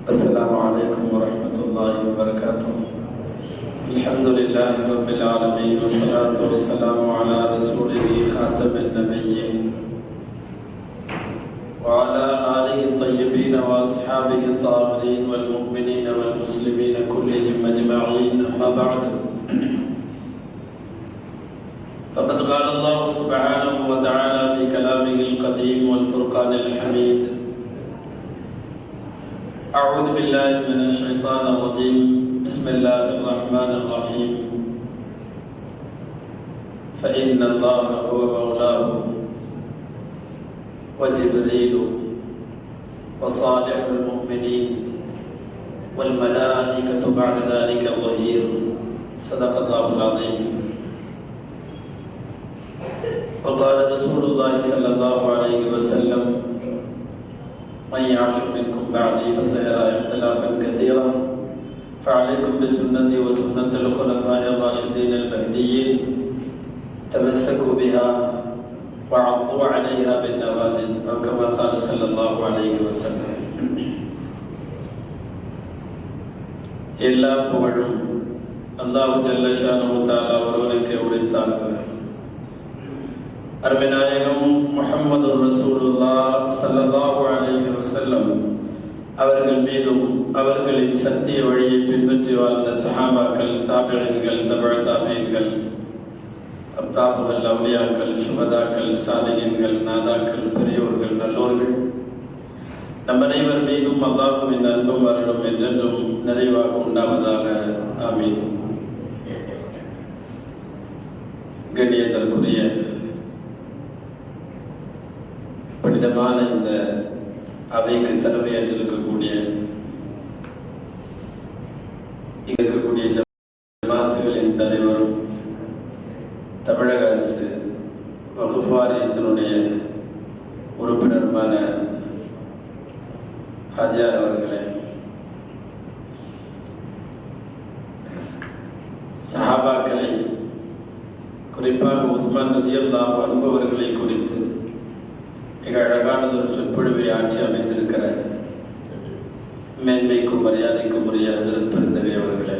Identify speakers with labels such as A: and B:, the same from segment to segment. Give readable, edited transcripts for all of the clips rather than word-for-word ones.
A: السلام عليكم ورحمة الله وبركاته. الحمد لله رب العالمين والصلاة والسلام على رسوله خاتم النبيين وعلى آله الطيبين وأصحابه الطاهرين والمؤمنين والمسلمين كلهم أجمعين. أما بعد، فقد قال الله سبحانه وتعالى في كلامه القديم والفرقان الحميد: أعوذ بالله من الشيطان الرجيم، بسم الله الرحمن الرحيم. فإن الله هو مولاه وجبريل وصالح المؤمنين والملائكة بعد ذلك ظهير. صدق الله العظيم. وقال رسول الله صلى الله عليه وسلم: من يعش منكم بعدي فسيرى اختلافا كثيرا فعليكم بسنتي وسنة الخلفاء الراشدين المهديين تمسكوا بها وعضوا عليها بالنواجذ، أو كما قال صلى الله عليه وسلم. எல்லா புகழும் அல்லாஹ் ஜல்ல ஷானஹு தஆலா ஒருவனுக்கே உரித்தாகுக. அருமைநாயகம் முஹம்மது ரசூலுல்லாஹ் ஸல்லல்லாஹு அலைஹி வஸல்லம் அவர்கள் மீதும் அவர்களின் சத்திய வழியை பின்பற்றி வாழ்ந்த சஹாபாக்கள், தாபிஈன்கள், தபஅ தாபிஈன்கள், அப்தாபுகள், அவுலியாக்கள், சுஹதாக்கள், சாலிஹீன்கள், நாதாக்கள், பெரியோர்கள், நல்லோர்கள் நம் அனைவர் மீதும் அல்லாஹ்வின் அன்பும் அருளும் என்றென்றும் நிறைவாக உண்டாவதாக. ஆமீன். கண்ணியத்திற்குரிய புனிதமான இந்த அவைக்கு தலைமையேற்றிருக்கக்கூடிய ஜமாத்துகளின் தலைவரும் தமிழக அரசு வக்ஃப் வாரியத்தினுடைய உறுப்பினருமான ஹாஜியார் அவர்களே, சஹாபாக்களை, குறிப்பாக உஸ்மான் ரலியல்லாஹு அன்ஹு அவர்களை குறித்து மிக அழகானதொரு சொற்பொழிவை ஆட்சி அமைந்திருக்கிற மேன்மைக்கும் மரியாதைக்கும் உரிய ஹஜ்ரத் பெருந்தகை அவர்களே,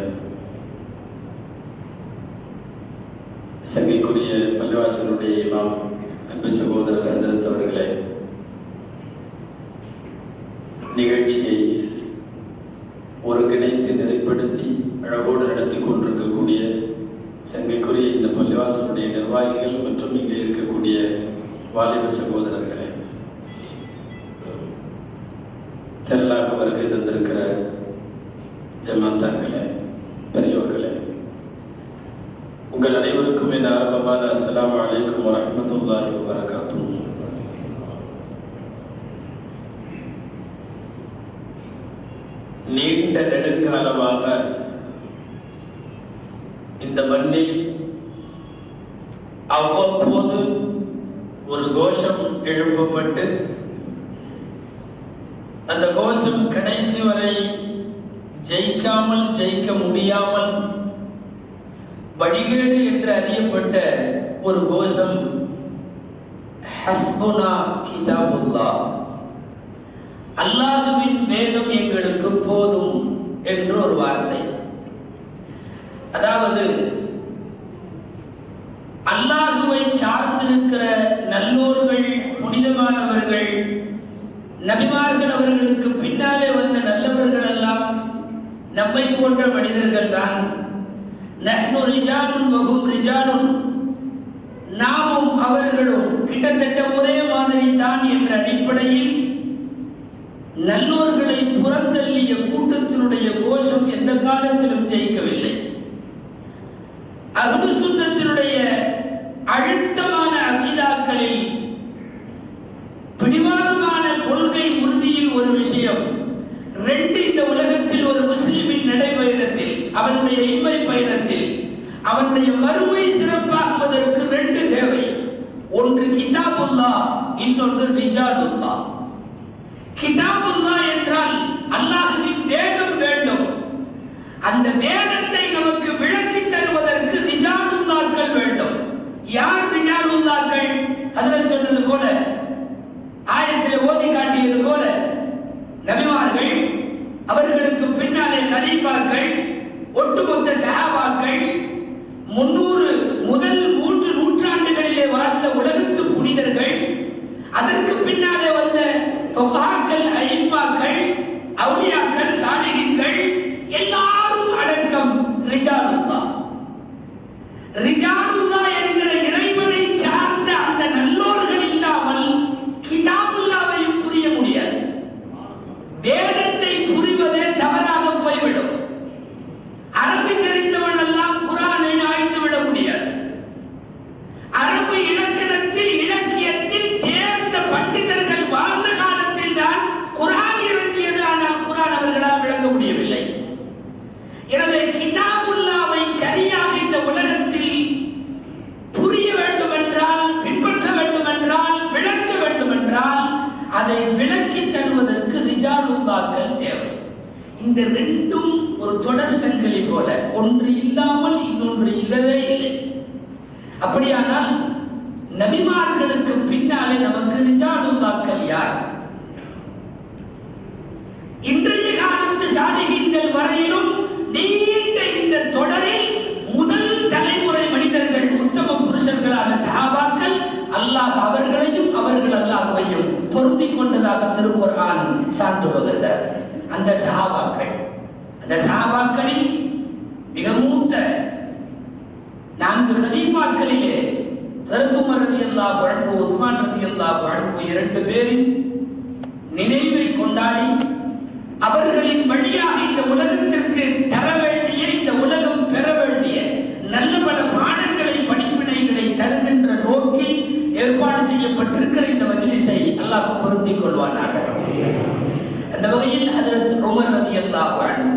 A: சங்கைக்குரிய பள்ளிவாசலுடைய இமாம் அன்பு சகோதரர் ஹஜ்ரத் அவர்களே, நிகழ்ச்சியை ஒருங்கிணைத்து நெறிப்படுத்தி அழகோடு நடத்தி கொண்டிருக்கக்கூடிய சங்கைக்குரிய இந்த பள்ளிவாசலுடைய நிர்வாகிகள் மற்றும் இங்கே இருக்கக்கூடிய வாலிப சகோதரர்களே, திரளாக வருகை தந்திருக்கிற ஜமாத்தார்களே, பெரியோர்களே, உங்கள் அனைவருக்கும் என் ஆரம்பமான அஸ்ஸலாமு அலைக்கும் வரஹ்மத்துல்லாஹி வபரகாத்துஹு. நீண்ட நெடுங்காலமாக இந்த மண்ணில் அவ்வப்போது ஒரு கோஷம் எழுப்பப்பட்டு அந்த கோஷம் கடைசி வரை ஜெயிக்க முடியாமல் வழிகேடு என்று அறியப்பட்ட ஒரு கோஷம் ஹஸ்புனா கிதாபுல்லாஹ், அல்லாஹ்வின் வேதம் எங்களுக்கு போதும் என்று ஒரு வார்த்தை. அதாவது அல்லாஹ்வை சார்ந்திருக்கிற நல்லோர்கள், புனிதமானவர்கள், நபிமார்கள், அவர்களுக்கு பின்னாலே வந்த நல்லவர்கள் எல்லாம் நம்மை போன்ற மனிதர்கள் தான். நஹ்னு ரிஜாலுன் வஹும் ரிஜாலுன், நாமும் அவர்களும் கிட்டத்தட்ட ஒரே மாதிரி தான் என்ற அடிப்படையில் நல்லோர்களை புறந்தள்ளிய கூட்டத்தினுடைய கோஷம் எந்த காலத்திலும் ஜெயிக்கவில்லை. அஹ்லு சுன்னத்தினுடைய அழுத்தமான அகீதாக்களில், பிடிவாதமான கொள்கை உறுதியில் ஒரு விஷயம், ரெண்டு, இந்த உலகத்தில் ஒரு முஸ்லிமின் நடைபயணத்தில், அவனுடைய இம்மை பயணத்தில், அவனுடைய மறுமை சிறப்பாகுவதற்கு ரெண்டு தேவை. ஒன்று கிதாபுல்லாஹ், இன்னொன்று ரிஜாலுல்லாஹ். கிதாபுல்லாஹ் என்றால் அல்லாஹ்வின் வேதம் வேண்டும். அந்த வேதத்தை நமக்கு விளக்கி தருவதற்கு ரிஜாலுல்லாஹ்கள் வேண்டும். யார் ரிஜாலுல்லாஹ்கள்? ஹஜ்ரத் சொன்னது போல, ஆயத்திலே ஓதி காட்டியது போல, நபிமார்கள்,
B: அவர்களுக்கு பின்னாலே கலீஃபாக்கள், ஒட்டுமொத்த சஹாபாக்கள், 300 முதல் 3 நூற்றாண்டுகளிலே வாழ்ந்த உலகத்து புனிதர்கள், அதற்கு பின்னாலே வந்த ஃபுகஹாக்கள், அயிம்மாக்கள், அவுலியாக்கள், சாலிஹீன்கள் எல்லாரும் அடக்கம் ரிஜாலுல்லாஹ். ரிஜாலுல்லாஹ் என்கிற இறைவனை சார்ந்த அந்த நல்லோர்கள் இல்லாமல் கிதாபுல்லாவையும் புரிய முடியாது. வேதத்தை புரிவதே தவறாக போய்விடும். அரபி தெரிந்தவன் எல்லாம் குர்ஆனை ஆய்ந்து விட முடியாது. அரபு இலக்கணத்தில், இலக்கியத்தில் தேர்ந்த பண்டிதர்கள் வாழ்ந்த காலத்தில் தான் குர்ஆன் இறங்கியது. ஆனால் குர்ஆன் அவர்களால் விளங்க முடியவில்லை. எனவே கிதாபுல்லாவை சரியாக இந்த உலகத்தில் புரிய வேண்டும் என்றால், பின்பற்ற வேண்டும் என்றால், விளக்க வேண்டும் என்றால், அதை விளக்கி தருவதற்கு ரிஜாலுல்லாஹ்கள் தேவை. இந்த ரெண்டும் ஒரு தொடர் சங்கிலி போல, ஒன்று இல்லாமல் இன்னொன்று இல்லவே இல்லை. அப்படியானால் நபிமார்களுக்கு பின்னாலே நமக்கு ரிஜாலுல்லாஹ்கள் யார்? இன்றைய காலத்து சாலிஹீன்கள் வரையிலும் நீண்ட இந்த தொடரில் முதல் தலைமுறை மனிதர்கள், உத்தம புருஷர்களான சஹாபாக்கள், அல்லாஹ் அவர்களையும் அவர்கள் அல்லாஹ்வையும் பொருந்திக் கொண்டதாக திருக்குர்ஆன் சான்று பகர்கிறது. அந்த சஹாபாக்களில் மிக மூத்த 4 கலீஃபாக்களிலே ஹஜ்ரத் உமர் ரலியல்லாஹு அன்ஹு, உஸ்மான் ரலியல்லாஹு அன்ஹு 2 பேரின் நினைவை கொண்டாடி அவர்களின் வழியாக இந்த உலகத்திற்கு தர வேண்டிய, இந்த உலகம் பெற வேண்டிய நல்ல பல பாடங்களை, படிப்பினைகளை தருகின்ற நோக்கில் ஏற்பாடு செய்யப்பட்டிருக்கிற இந்த மஜ்லிஸை அல்லாஹ் பொருந்திக் கொள்வானாக. அந்த வகையில் ஹஜ்ரத் உமர் ரலியல்லாஹு அன்ஹு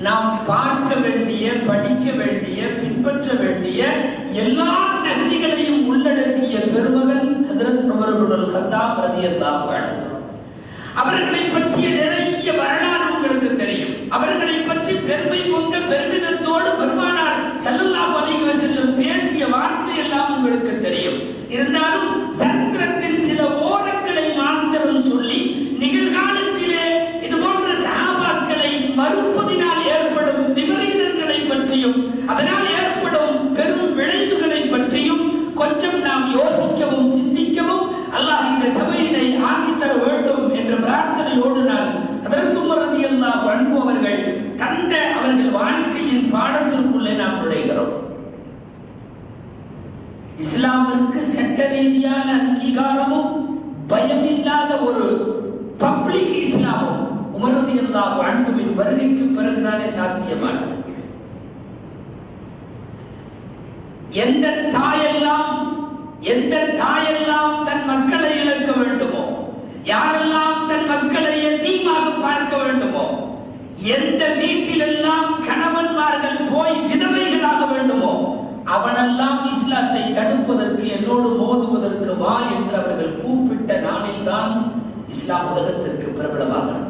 B: நாம் பார்க்க வேண்டிய, படிக்க வேண்டிய, பின்பற்ற வேண்டிய எல்லா தகுதிகளையும் உள்ளடக்கிய பெருமகன் ஹஜ்ரத் உமர் இப்னுல் கத்தாப் ரலியல்லாஹு அன்ஹு. அவர்களை பற்றிய நிறைய வரலாறு உங்களுக்கு தெரியும். அவர்களை பற்றி பெருமை பொங்க பெருமிதத்தோடு பெருமானார் ஸல்லல்லாஹு அலைஹி வஸல்லம் பேசிய வார்த்தை எல்லாம் உங்களுக்கு தெரியும். இருந்தாலும் சரித்திரத்தின் சில ஓரங்களை மாத்திரம் சொல்லி, நிகழ்காலத்திலே இது போன்ற சஹாபாக்களை மறுப்பதினால் ஏற்படும் விபரீதங்களை பற்றியும், அதனால் ஏற்படும் பெரும் விளைவுகளை பற்றியும் கொஞ்சம் நாம் யோசிக்கவும் சிந்திக்கவும் அல்லாஹ் இந்த சபையினை ஆக்கித்தர வேண்டும் என்ற பிரார்த்தனையோடு நான் ஹஜ்ரத் உமர் ரலியல்லாஹு அன்ஹு அவர்கள் தந்த அவர்கள் வாழ்க்கையின் பாடத்திற்குள்ளே நாம் நுழைகிறோம். இஸ்லாமிற்கு சட்ட ரீதியான அங்கீகாரமும் பயமில்லாத ஒரு பப்ளிக் இஸ்லாமும் உமர் ரலியல்லாஹு அன்ஹுவின் வருகைக்கு பிறகுதானே சாத்தியமானது. எந்த தாயெல்லாம் தன் மக்களை இழக்க வேண்டுமோ, யாரெல்லாம் தன் மக்களை எத்தீமாக பார்க்க வேண்டுமோ, எந்த வீட்டிலெல்லாம் கணவன்மார்கள் போய் விதவைகளாக வேண்டுமோ, அவனெல்லாம் இஸ்லாத்தை தடுப்பதற்கு, என்னோடு மோதுவதற்கு வா என்று அவர்கள் கூப்பிட்ட நாளில்தான் இஸ்லாம் உலகத்திற்கு பிரபலமாகிறது.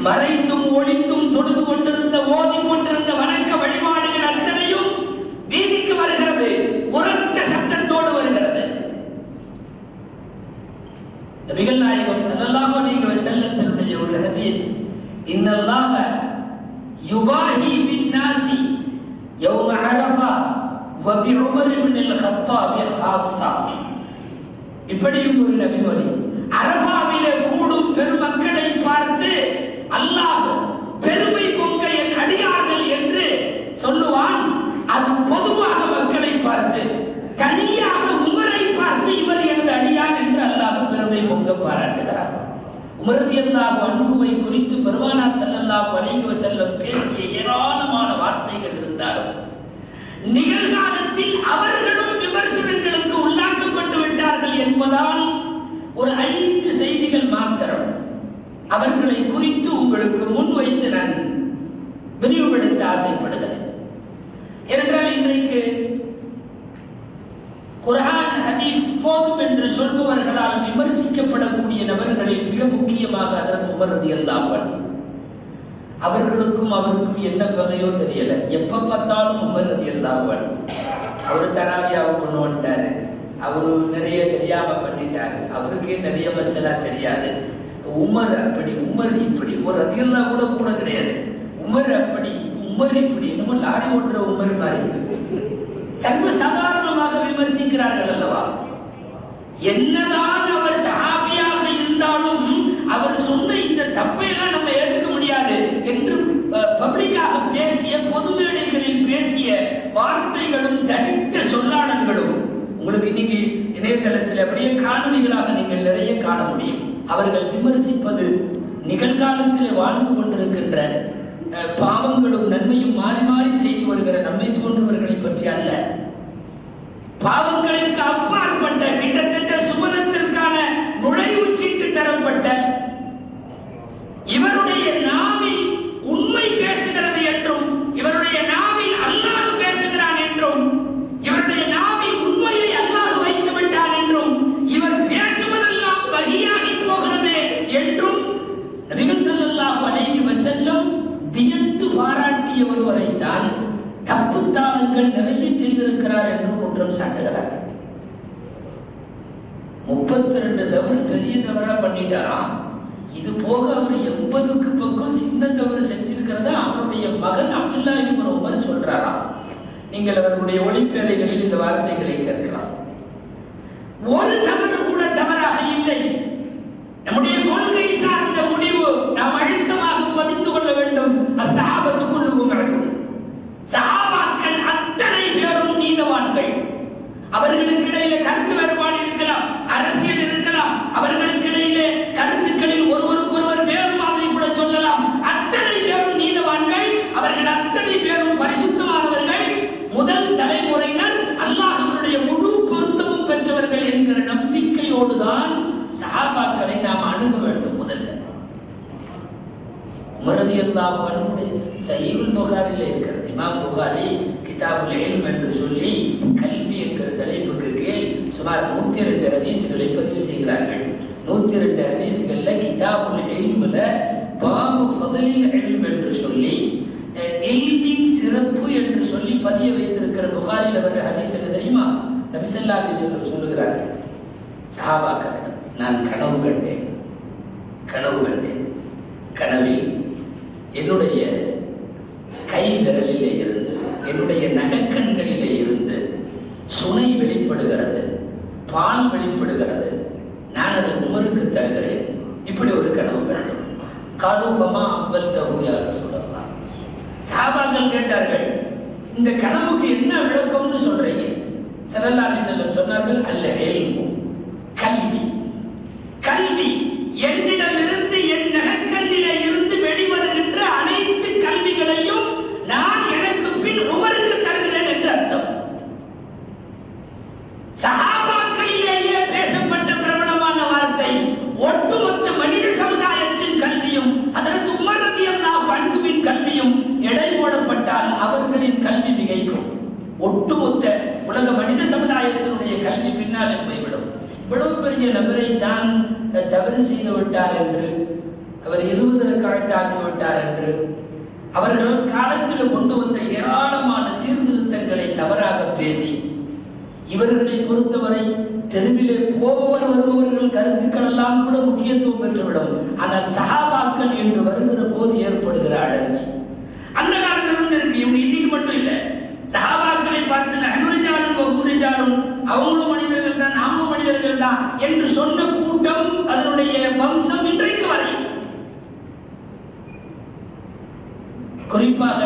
B: மறைத்தும் ஒளித்தும் தொழுது கொண்டிருந்த, ஓதிக் கொண்டிருந்த வணக்க வழிபாடுகள் அத்தனையும் வீதிக்கு வருகிறது, உரத்த சத்தத்தோடு வருகிறது. நபிகள் நாயகம் ஸல்லல்லாஹு அலைஹி வஸல்லத்தினுடைய ஒரு ஹதீஸ், இன்னல்லாஹ யுபாஹி பின்னாசி யௌம அரஃபா வ பி உமர் இப்னுல் கத்தாப் ஹாஸா. இப்படியும் ஒரு நபிமொழி. அரஃபாவிலே கூடும் பெருமக்களை பார்த்து அல்லாஹ் பெருமை பொங்க என் அடியார்கள் என்று சொல்லுவான். அது பொதுவாக மக்களை பார்த்து, தனியாக உமரை பார்த்து இவர் எனது அடியான் என்று அல்லாஹ் பெருமை பொங்க பாராட்டுகிறார். உமர் ரலியல்லாஹு அன்ஹுவை குறித்து பெருமானார் ஸல்லல்லாஹு அலைஹி வஸல்லம் பேசிய ஏராளமான வார்த்தைகள் இருந்தாலும், நிகழ்காலத்தில் அவர்களும் விமர்சனங்களுக்கு உள்ளாக்கப்பட்டு விட்டார்கள் என்பதால் ஒரு 5 செய்திகள் மாத்திரம் அவர்களை குறித்து உங்களுக்கு முன்வைத்து நான் விரிவுபடுத்த ஆசைப்படுகிறேன். என்றால் இன்றைக்கு குர்ஆன் ஹதீஸ் போதும் என்று சொல்பவர்களால் விமர்சிக்கப்படக்கூடிய நபர்களில் மிக முக்கியமாக ஹஜ்ரத் உமர் ரலியல்லாஹு அன்ஹு. அவர்களுக்கும் என்ன வகையோ தெரியல, எப்ப பார்த்தாலும் உமர் ரலியல்லாஹு அன்ஹு. அவர் தராவியாவை கொண்டு வந்துட்டாரு, அவரு நிறைய தெரியாம பண்ணிட்டாரு, அவருக்கே நிறைய மசாலா தெரியாது, உமர் அப்படி உமர் இப்படி ஒரு ரதியல்லாஹு கூட கூட கிடையாது. உமர் அப்படி உமர் இப்படி என்னமோ லாரி ஓட்டுற உமர் மாதிரி சர்வ சாதாரணமாக விமர்சிக்கிறார்கள் அல்லவா. என்னதான் அவர் சஹாபியாக இருந்தாலும் அவர் சொன்ன இந்த தப்பையெல்லாம் நம்ம ஏற்றுக்க முடியாது என்று பப்ளிக்காக பேசிய, பொது மேடைகளில் பேசிய வார்த்தைகளும் தடித்த சொல்லாடல்களும் உங்களுக்கு இன்னைக்கு இணையதளத்தில் அப்படியே காணொலிகளாக நீங்கள் நிறைய காண முடியும். அவர்கள் விமர்சிப்பது நிகழ்காலத்தில் வாழ்ந்து கொண்டிருக்கின்ற பாவங்களும் நன்மையும் மாறி மாறி செய்து வருகிற நம்மை போன்றவர்களை பற்றி அல்ல. பாவங்களுக்கு அப்பாற்பட்ட கிட்டத்தட்ட சுவனத்திற்கான நுழைவு சீட்டு தரப்பட்ட இவருடைய நாவில் உண்மை பேசுகிறது என்றும், இவருடைய நாவில் அல்லாஹ் பேசுகிறான் என்றும், இவருடைய நாவில் உண்மையை அல்லாஹ் வைத்து விட்டான் என்றும், இவர் பேசுவதெல்லாம் வஹியாகி போகிறது என்றும் நபிகள் ஸல்லல்லாஹு அலைஹி வஸல்லம் வியந்து பாராட்டிய ஒருவரைத்தான் தப்பு தாளங்கள் நிறைய செய்திருக்கிறார் என்று குற்றம் சாட்டுகிறார். 32 தவறு பெரிய தவறா பண்ணிட்டாராம். இது போக அவர் 80க்கு பக்கம் சின்ன தவறு செஞ்சிருக்கிறதா அவருடைய மகன் அப்துல்லா இப்னு உமர் சொல்றாராம். நீங்கள் அவர்களுடைய ஒளிப்பேழைகளில் இந்த வார்த்தைகளை கேட்கலாம். ஒரு தவறு கூட தவறாக இல்லை. நம்முடைய கொள்கை சார்ந்த முடிவு நாம் அழுத்தமாக பதித்து கொள்ள வேண்டும். அஸ்ஸஹாபத்து குல்லுஹும் அடக்கும். சஹாபாக்கள் அத்தனை பேரும் நீதவான்கள். அவர்களுக்கு இடையிலே கருத்து வேறுபாடு இருக்கலாம், அரசியல் இருக்கலாம், அவர்களுக்கு இடையிலே கருத்துக்களில் ஒருவருக்கொருவர் வேறு மாதிரி கூட சொல்லலாம். அத்தனை பேரும் நீதவான்கள். அவர்கள் அத்தனை பேரும் பரிசுத்தமானவர்கள். முதல் தலைமுறையினர் அல்லாஹ்வுடைய முழு பொருத்தமும் பெற்றவர்கள் என்கிற நம்பிக்கையோடுதான் சஹாபாக்களை நாம் அணுக வேண்டும். முதல்ல உமர் ரலியல்லாஹு அன்ஹு சஹீஹுல் புகாரிலே இருக்கிறது. இமாம் புகாரி கிதாபுல் இல்ம் என்று சொல்லி கல்வி என்கிற தலைப்புக்கு கீழ் சுமார் 102 ஹதீஸ்களை பதிவு செய்கிறார்கள். 102 ஹதீஸ்கள்ல கிதாபுல் இல்ம்ல பாபு ஃபضலில் இல்ம் என்று சொல்லி இல்மின் சிறப்பு என்று சொல்லி பதிய வைத்திருக்கிற புகாரில் வர ஹதீஸ் என்ன தெரியுமா? நபி ஸல்லல்லாஹு அலைஹி வஸல்லம் சொல்லுகிறார்கள், சஹாபாக்கள் நான் கனவு கண்டேன். கனவில் என்னுடைய கை விரலிலே இருந்து, என்னுடைய நகக்கண்களிலே இருந்து சுனை வெளிப்படுகிறது, பால் வெளிப்படுகிறது. நான் அதை உமருக்கு தருகிறேன். இப்படி ஒரு கனவு கண்டேன். காலூபமா அவ்வல் தஹு யா ரசூலல்லாஹ். சஹாபாக்கள் கேட்டார்கள், இந்த கனவுக்கு என்ன விளக்கம்னு சொல்றீங்க? ஸல்லல்லாஹு அலைஹி வஸல்லம் சொன்னார்கள், அல்ல இல்மு, கல்வி என்னிடமிருந்து என் நகக்கண்ணிலே இருந்து வெளிவருகின்ற அனைத்து கல்விகளையும் நான் எனக்கு பின் உமருக்கு தருகிறேன் என்று அர்த்தம். சஹாபாக்களிலேயே பேசப்பட்ட பிரபலமான வார்த்தை. ஒட்டுமொத்த மனித சமுதாயத்தின் கல்வியும் ஹஜ்ரத் உமர் ரலியல்லாஹு அன்ஹுவின் கல்வியும் எடை போடப்பட்டால் அவர்களின் கல்வி மிகைக்கும். ஒட்டுமொத்த உலக மனித சமுதாயத்தினுடைய கல்வி பின்னாலே போய்விடும். இவ்வளவு பெரிய நபரை தான் தவறு செய்து விட்டார் என்று, அவர் 20 ரக்காத் ஆக்கி விட்டார் என்று, அவர்கள் காலத்தில் கொண்டு வந்த ஏராளமான சீர்திருத்தங்களை தவறாக பேசி, இவர்களை பொறுத்தவரை தெருவிலே போபவர் வருபவர்கள் கருத்துக்கள் எல்லாம் கூட முக்கியத்துவம் பெற்றுவிடும். ஆனால் சஹாபாக்கள் என்று வருகிற போது ஏற்படுகிற அலர்ஜி அந்த காலத்தில் இருந்து இருக்கு. இவங்க இன்னைக்கு மட்டும் இல்லை, சஹாபாக்களை பார்த்து நஹ்னுரிஜாலும் வஹுரிஜாலும், அவங்களும் மனிதர்கள் தான் நாமும் மனிதர்கள் தான் என்று சொன்ன கூட்டம், அதனுடைய வம்சம் இன்றைக்கு வரை. குறிப்பாக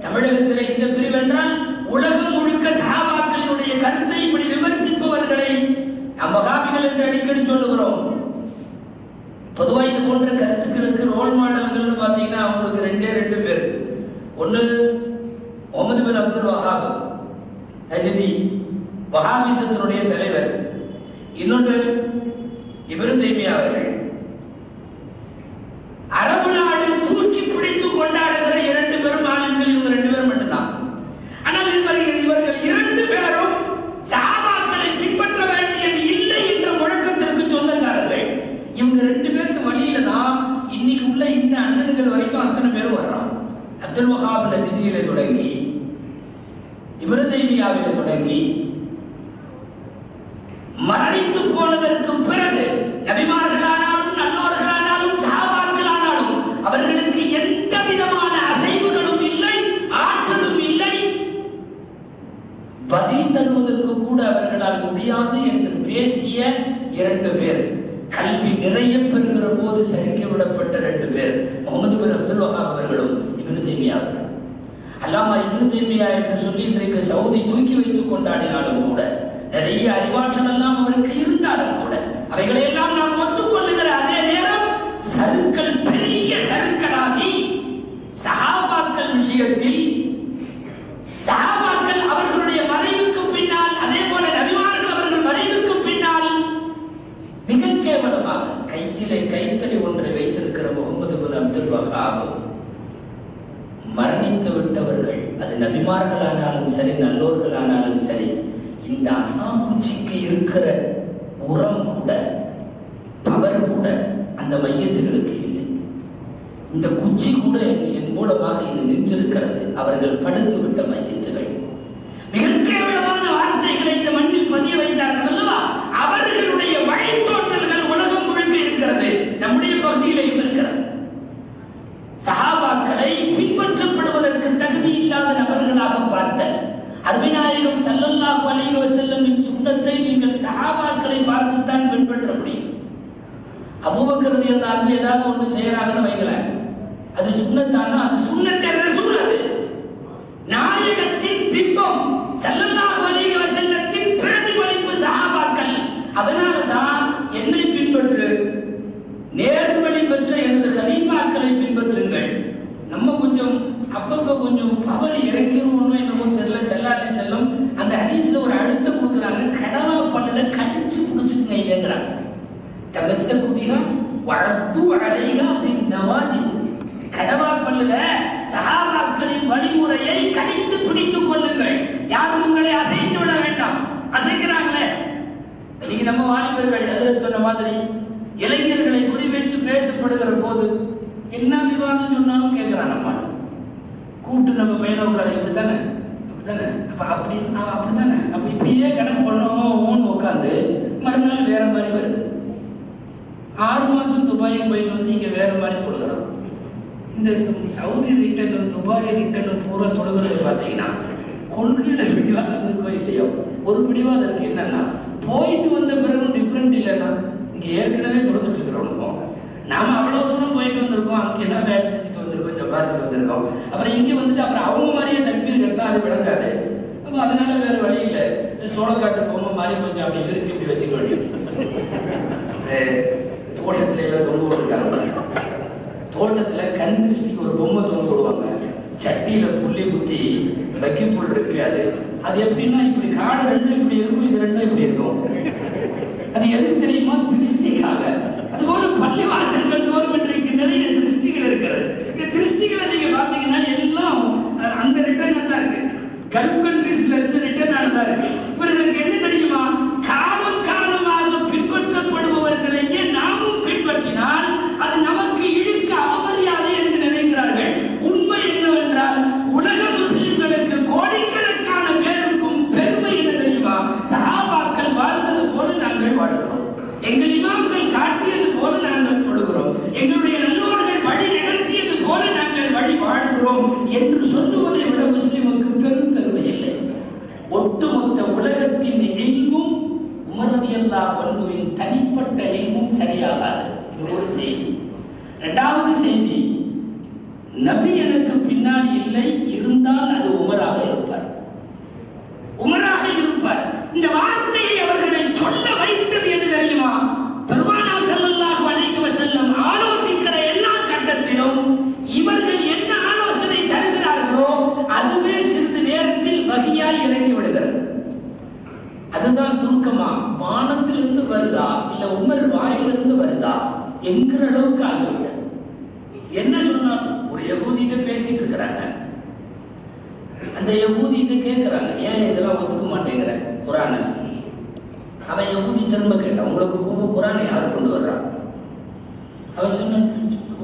B: தமிழகத்தில் இந்த பிரிவு என்றால் உலகம் முழுக்க சஹாபாக்களினுடைய கருத்தை இப்படி விமர்சிப்பவர்களை நாம் வஹாபிகள் என்று அடிக்கடி சொல்லுகிறோம். பொதுவாக இது போன்ற கருத்துக்களுக்கு ரோல் மாடல்கள் பார்த்தீங்கன்னா அவங்களுக்கு 2 பேர். ஒன்று முஹம்மது பின் அப்துல் வஹாப் நஜ்தி, வஹாபிசத்தினுடைய தலைவர். இன்னொன்று இப்னு தைமியா அவர்கள். அரபு நாடு தூக்கி பிடித்து கொண்டாடுகிற 2 பேரும் ஆளுங்கள், இவங்க 2 பேர் மட்டும்தான். ஆனால் இவர்கள் 2 பேரும் சஹாபாக்களை பின்பற்ற வேண்டியது இல்லை என்ற முழக்கத்திற்கு சொந்தக்காரர்கள். இவங்க 2 பேருக்கு வழியில தான் இன்னைக்கு உள்ள இந்த அண்ணன்கள் வரைக்கும் அத்தனை பேரும் வர்றான். அப்துல் வஹாப் நஜ்தியிலே தொடங்கி, இப்னு தைமியாவிலே தொடங்கி, மரணித்து போனதற்கு பிறகு நபிமார்களானாலும் நல்லோர்களானாலும் பதில் தருவதற்கு கூட அவர்களால் முடியாது என்று பேசிய 2 பேர், கல்வி நிறைய பெறுகிற போது சரிக்க விடப்பட்ட 2 பேர், முகமது பின் அப்துல் வஹாப் அவர்களும் இப்னு தய்மியா அவர்களும். அல்லாமா இப்னு தய்மியா என்று சொல்லி இன்றைக்கு சவுதி தூக்கி வைத்துக் கொண்டாடினாலும் கூட, நிறைய அறிவாற்றல் எல்லாம் அவருக்கு இருந்தாலும் கூட, அவைகளை எல்லாம் நாம் ஒத்துக்கொள்ளுகிற அதே நேரம் சருக்கள் பெரிய சருக்களாகி சஹாபாக்கள் விஷயத்தில், சஹாபாக்கள் அவர்களுடைய மறைவுக்கு பின்னால், அதே போல நபிமார்கள் அவர்கள் மறைவுக்கு பின்னால் மிக கேவலமாக கையிலே கைத்தறி ஒன்றை வைத்திருக்கிற முகமது பின் அப்துல் வஹாப் மரணித்து விட்டவர்கள், அது நபிமார்களானாலும் சரி நல்லோர்களானாலும் சரி, இந்த அசாங்குச்சிக்கு இருக்கிற உரம் கூட, பவர் கூட அந்த மையத்திற்கு இல்லை. இந்த குச்சி கூட என் மூலமாக இது நின்றிருக்கிறது. அவர்கள் படுத்து விட்ட மையத்துகள் மிக கேவலமான வார்த்தைகளை இந்த மண்ணில் பதிய வைத்தார்கள் அல்லவா? அவர்களுடைய வழித்தோற்றல்கள் உலகம் முழுக்க இருக்கிறது, நம்முடைய பகுதியிலையும் இருக்கிறது. சஹாபாக்களை பின்பற்றப்படுவதற்கு தகுதி இல்லாத நபர்களாக பார்த்தல். அருமைநாயகம் ஸல்லல்லாஹு அலைஹி வஸல்லமின் சுன்னத்தை நீங்கள் சஹாபாக்களை பார்த்துத்தான் பின்பற்ற முடியும். அபூபக்கர் ரலியல்லாஹு அன்ஹு ஏதாவது ஒன்று செய்யறாங்கன்னு வைங்களேன், அது சுன்னத்தானா? அது சுன்னத்தே ரசூல். அது நாயகத்தின் பிம்பம், ஸல்லல்லாஹு அலைஹி வஸல்லத்தின் பிரதிபலிப்பு சஹாபாக்கள். அதனால தான் என்னை பின்பற்று, நேர்வழி பெற்ற எனது கலீஃபாக்களை பின்பற்றுங்கள். நம்ம கொஞ்சம் அப்பப்ப கொஞ்சம் பவர் இறங்கிருவோம்னு என்னமோ தெரியல, ஸல்லல்லாஹு அலைஹி வஸல்லம் அந்த ஹதீஸ்ல ஒரு அழுத்தம் கொடுக்குறாங்க, கடவா பல்லுல கடிச்சு பிடிச்சுங்க இல்லைங்கிறாங்க. தமஸ்ஸகு பிஹா வஅது அலைஹா பின் நவாஜித். கடவா பல்லுல சஹாபாக்களின் வழிமுறையை கடித்து பிடித்துக் கொள்ளுங்கள், யாரும் உங்களை அசைத்து விட வேண்டாம். அசைக்கிறாங்களே இன்னைக்கு நம்ம வாலிபர்கள், அதில் சொன்ன மாதிரி இளைஞர்களை குறிவைத்து பேசப்படுகிற போது என்ன விவாதம் சொன்னாலும் கேட்கிறான். நம்ம கூட்டு நம்ம பையனை உட்கார, இப்படித்தானே அப்படித்தானே, அப்ப அப்படி அப்படித்தானே, அப்ப இப்படியே கணக்கு பண்ணோம்னு உட்காந்து மறுநாள் வேற மாதிரி வருது. 6 மாசம் துபாய்க்கு போயிட்டு வந்து இங்க வேற மாதிரி தொழுகிறோம். இந்த சவுதி ரிட்டர்ன் துபாய் ரிட்டர்ன் பூரா தொழுகிறது பார்த்தீங்கன்னா கொள்கையில பிடிவாதம் இருக்கோ இல்லையோ, ஒரு பிடிவாதம் இருக்கு. என்னன்னா, போயிட்டு வந்த பிறகும் டிஃப்ரெண்ட் இல்லைன்னா, இங்க ஏற்கனவே தொழுதுட்டு இருக்கிறவனுக்கும் நாம அவ்வளவு தூரம் போயிட்டு வந்திருக்கோம், அங்கே என்ன வேலை செஞ்சுட்டு வந்திருக்கோம், ஜப்பாரிச்சுட்டு வந்திருக்கோம், அப்புறம் இங்க வந்துட்டு அப்புறம் அவங்க மாதிரியே தப்பீர் கட்டினா அது விளங்காது. அப்போ அதனால வேற வழி இல்லை, சோளக்காட்டு பொம்மை மாதிரி கொஞ்சம் அப்படி விரிச்சு இப்படி வச்சுக்க வேண்டியது. தோட்டத்துல எல்லாம் தொங்க விடுறாங்க, தோட்டத்துல கண் திருஷ்டிக்கு ஒரு பொம்மை தொங்க விடுவாங்க, சட்டியில புள்ளி குத்தி வைக்க புல் இருக்கு. அது எப்படின்னா இப்படி காடு 2 இப்படி இருக்கும், இது 2 இப்படி இருக்கும். அது எதுக்கு தெரியுமா? திருஷ்டிக்காக. அதுபோல பள்ளிவாசல்கள் தோறும் இன்றைக்கு நிறைய திருஷ்டிகள் இருக்கிறது. இந்த திருஷ்டிகளை நீங்க பாத்தீங்கன்னா எல்லாம் அந்த ரிட்டர்ன் தான் இருக்கு, கல்ஃப் கண்ட்ரீஸ்ல இருந்து ரிட்டர்ன் ஆனதா இருக்கு. இவர்களுக்கு என்ன தெரியுமா? காலம் காலமாக பின்பற்றப்படுபவர்களையே நாமும் பின்பற்றினால் அது நமக்கு இழுக்க அவமரியாதை என்று நினைக்கிறார்கள். உண்மை என்னவென்றால், உலக முஸ்லிம்களுக்கு கோடிக்கணக்கான பேருக்கும் பெருமை என்ன தெரியுமா? சஹாபாக்கள் வாழ்ந்தது போல நாங்கள் வாழ்கிறோம், எங்கள் இமாம்கள் காட்டியது போல நாங்கள் தொழுகிறோம், எங்களுடைய நல்லோர்கள் வழி நடத்தியது போல நாங்கள் வழி வாழ்கிறோம் என்று சொல்லுவதை விட முஸ்லிமுக்கு பெரும் பெருமை இல்லை. ஒட்டுமொத்த உலகத்தின் இல்மும் உமர் ரலியல்லாஹு அன்ஹுவின் தனிப்பட்ட இல்மும் சரியாகாது. இது ஒரு செய்தி. 2வது செய்தி, நபி எனக்கு பின்னால் இல்லை, இருந்தால் அது உமராக இருப்பார், உமராக இருப்பார். இந்த வார்த்தையை அவர்களை சொல்ல வைத்தது எது தெரியுமா? பெருமானார் ஸல்லல்லாஹு அலைஹி வஸல்லம் ஆலோசிக்கிற எல்லா கட்டத்திலும் இவர்கள் என்ன ஆலோசனை தருகிறார்களோ அதுவே சிறிது நேரத்தில் வஹியாய் இறங்கி விடுகிறது. அதுதான் சுருக்கமா வானத்திலிருந்து வருதா இல்ல உமர் வாயிலிருந்து வருதா என்கிற அளவுக்கு ஆகிவிட்டது. என்ன சொன்னாலும் ஒரு யகூதிட்ட பேசிட்டு இருக்கிறாங்க, அந்த யகூதிட்ட கேட்கிறாங்க, ஏன் இதெல்லாம் ஒத்துக்க மாட்டேங்கிற குரானை? அவன் யகூதி திரும்ப கேட்டான், உங்களுக்கு குரானை யார் கொண்டு வர்றா? அவன் சொன்ன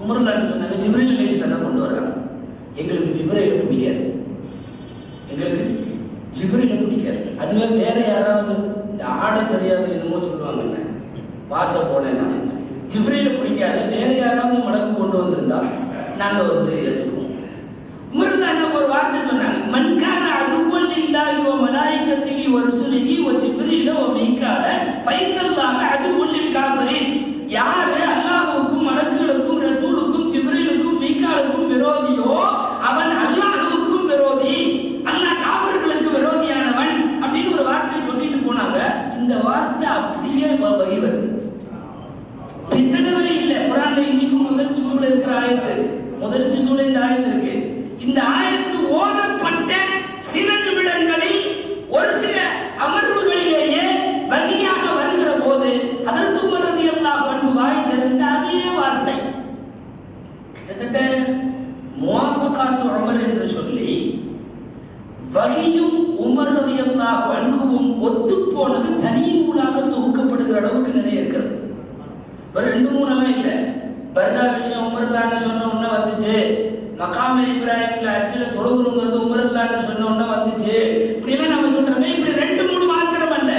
B: உமர்லான்னு சொன்னாங்க, ஜிப்ரீல் அலைஹிஸ்ஸலாம் தான் கொண்டு வர்றாங்க. எங்களுக்கு ஜிப்ரீலை பிடிக்காது, எங்களுக்கு ஜிப்ரீலை பிடிக்காது. அதுவே வேற யாராவது இந்த ஆட தெரியாத என்னமோ சொல்லுவாங்கல்ல, வாச போனேன்னா ஜிப்ரீலை பிடிக்காது, வேற யாராவது மடக்கு கொண்டு வந்திருந்தா நாங்க ஏற்றுக்குவோம். உமர்ல என்ன ஒரு வார்த்தை சொன்னாங்க, மன்கான அதுவல்லி பில்லாஹி வ மலாயிகத்திஹி வ ருசுலிஹி வ ஜிப்ரீல வ மீகால ஃபைனல்லாஹ அதுவுல் லில் காஃபிரீன். யாரு அல்லாஹ்வுக்கும் மலக்குகளுக்கும் ரசூலுக்கும் ஜிப்ரீலுக்கும் மீகாலுக்கும் விரோதியோ அவன் அல்லாஹ்வுக்கும் விரோதி, அல்லாஹ் காஃபிர்களுக்கு விரோதியானவன் அப்படின்னு ஒரு வார்த்தை சொல்லிட்டு போனாங்க. இந்த வார்த்தை அப்படியே வகை வருது, பிசகவே இல்லை. குர்ஆன்ல இன்னைக்கு முதல் ஜுஸுல இருக்கிற ஆயத்து, முதல் ஜுஸுல இந்த ஆயத்து இருக்கு. இந்த ஆயத்து ஓதப்பட்ட சில நிமிடங்களில் ஒரு சில அமர்வுகளிலேயே வகையாக வருகிற போது ஹஜ்ரத் உமர் ரலியல்லாஹு அன்ஹு வாய் திறந்த அதே வார்த்தை கிட்டத்தட்ட முவாஃபகாத்து உமர் என்று சொல்லி வகையும் உமர் ரலியல்லாஹு அன்ஹுவும் ஒத்துப்போனது தனி நூலாக தொகுக்கப்படுகிற அளவுக்கு நிறைய இருக்கிறது. ஒரு 2-3 எல்லாம் இல்லை. பர்தா விஷயம் உமர்லான்னு சொன்ன உடனே வந்துச்சு, மகாமே இப்ராஹிம்ல அச்சுல தொழுகுங்கிறது உமர்லான்னு சொன்ன உடனே வந்துச்சு. இப்படி எல்லாம் நம்ம சொல்றோமே, இப்படி 2-3 மாத்திரம் அல்ல,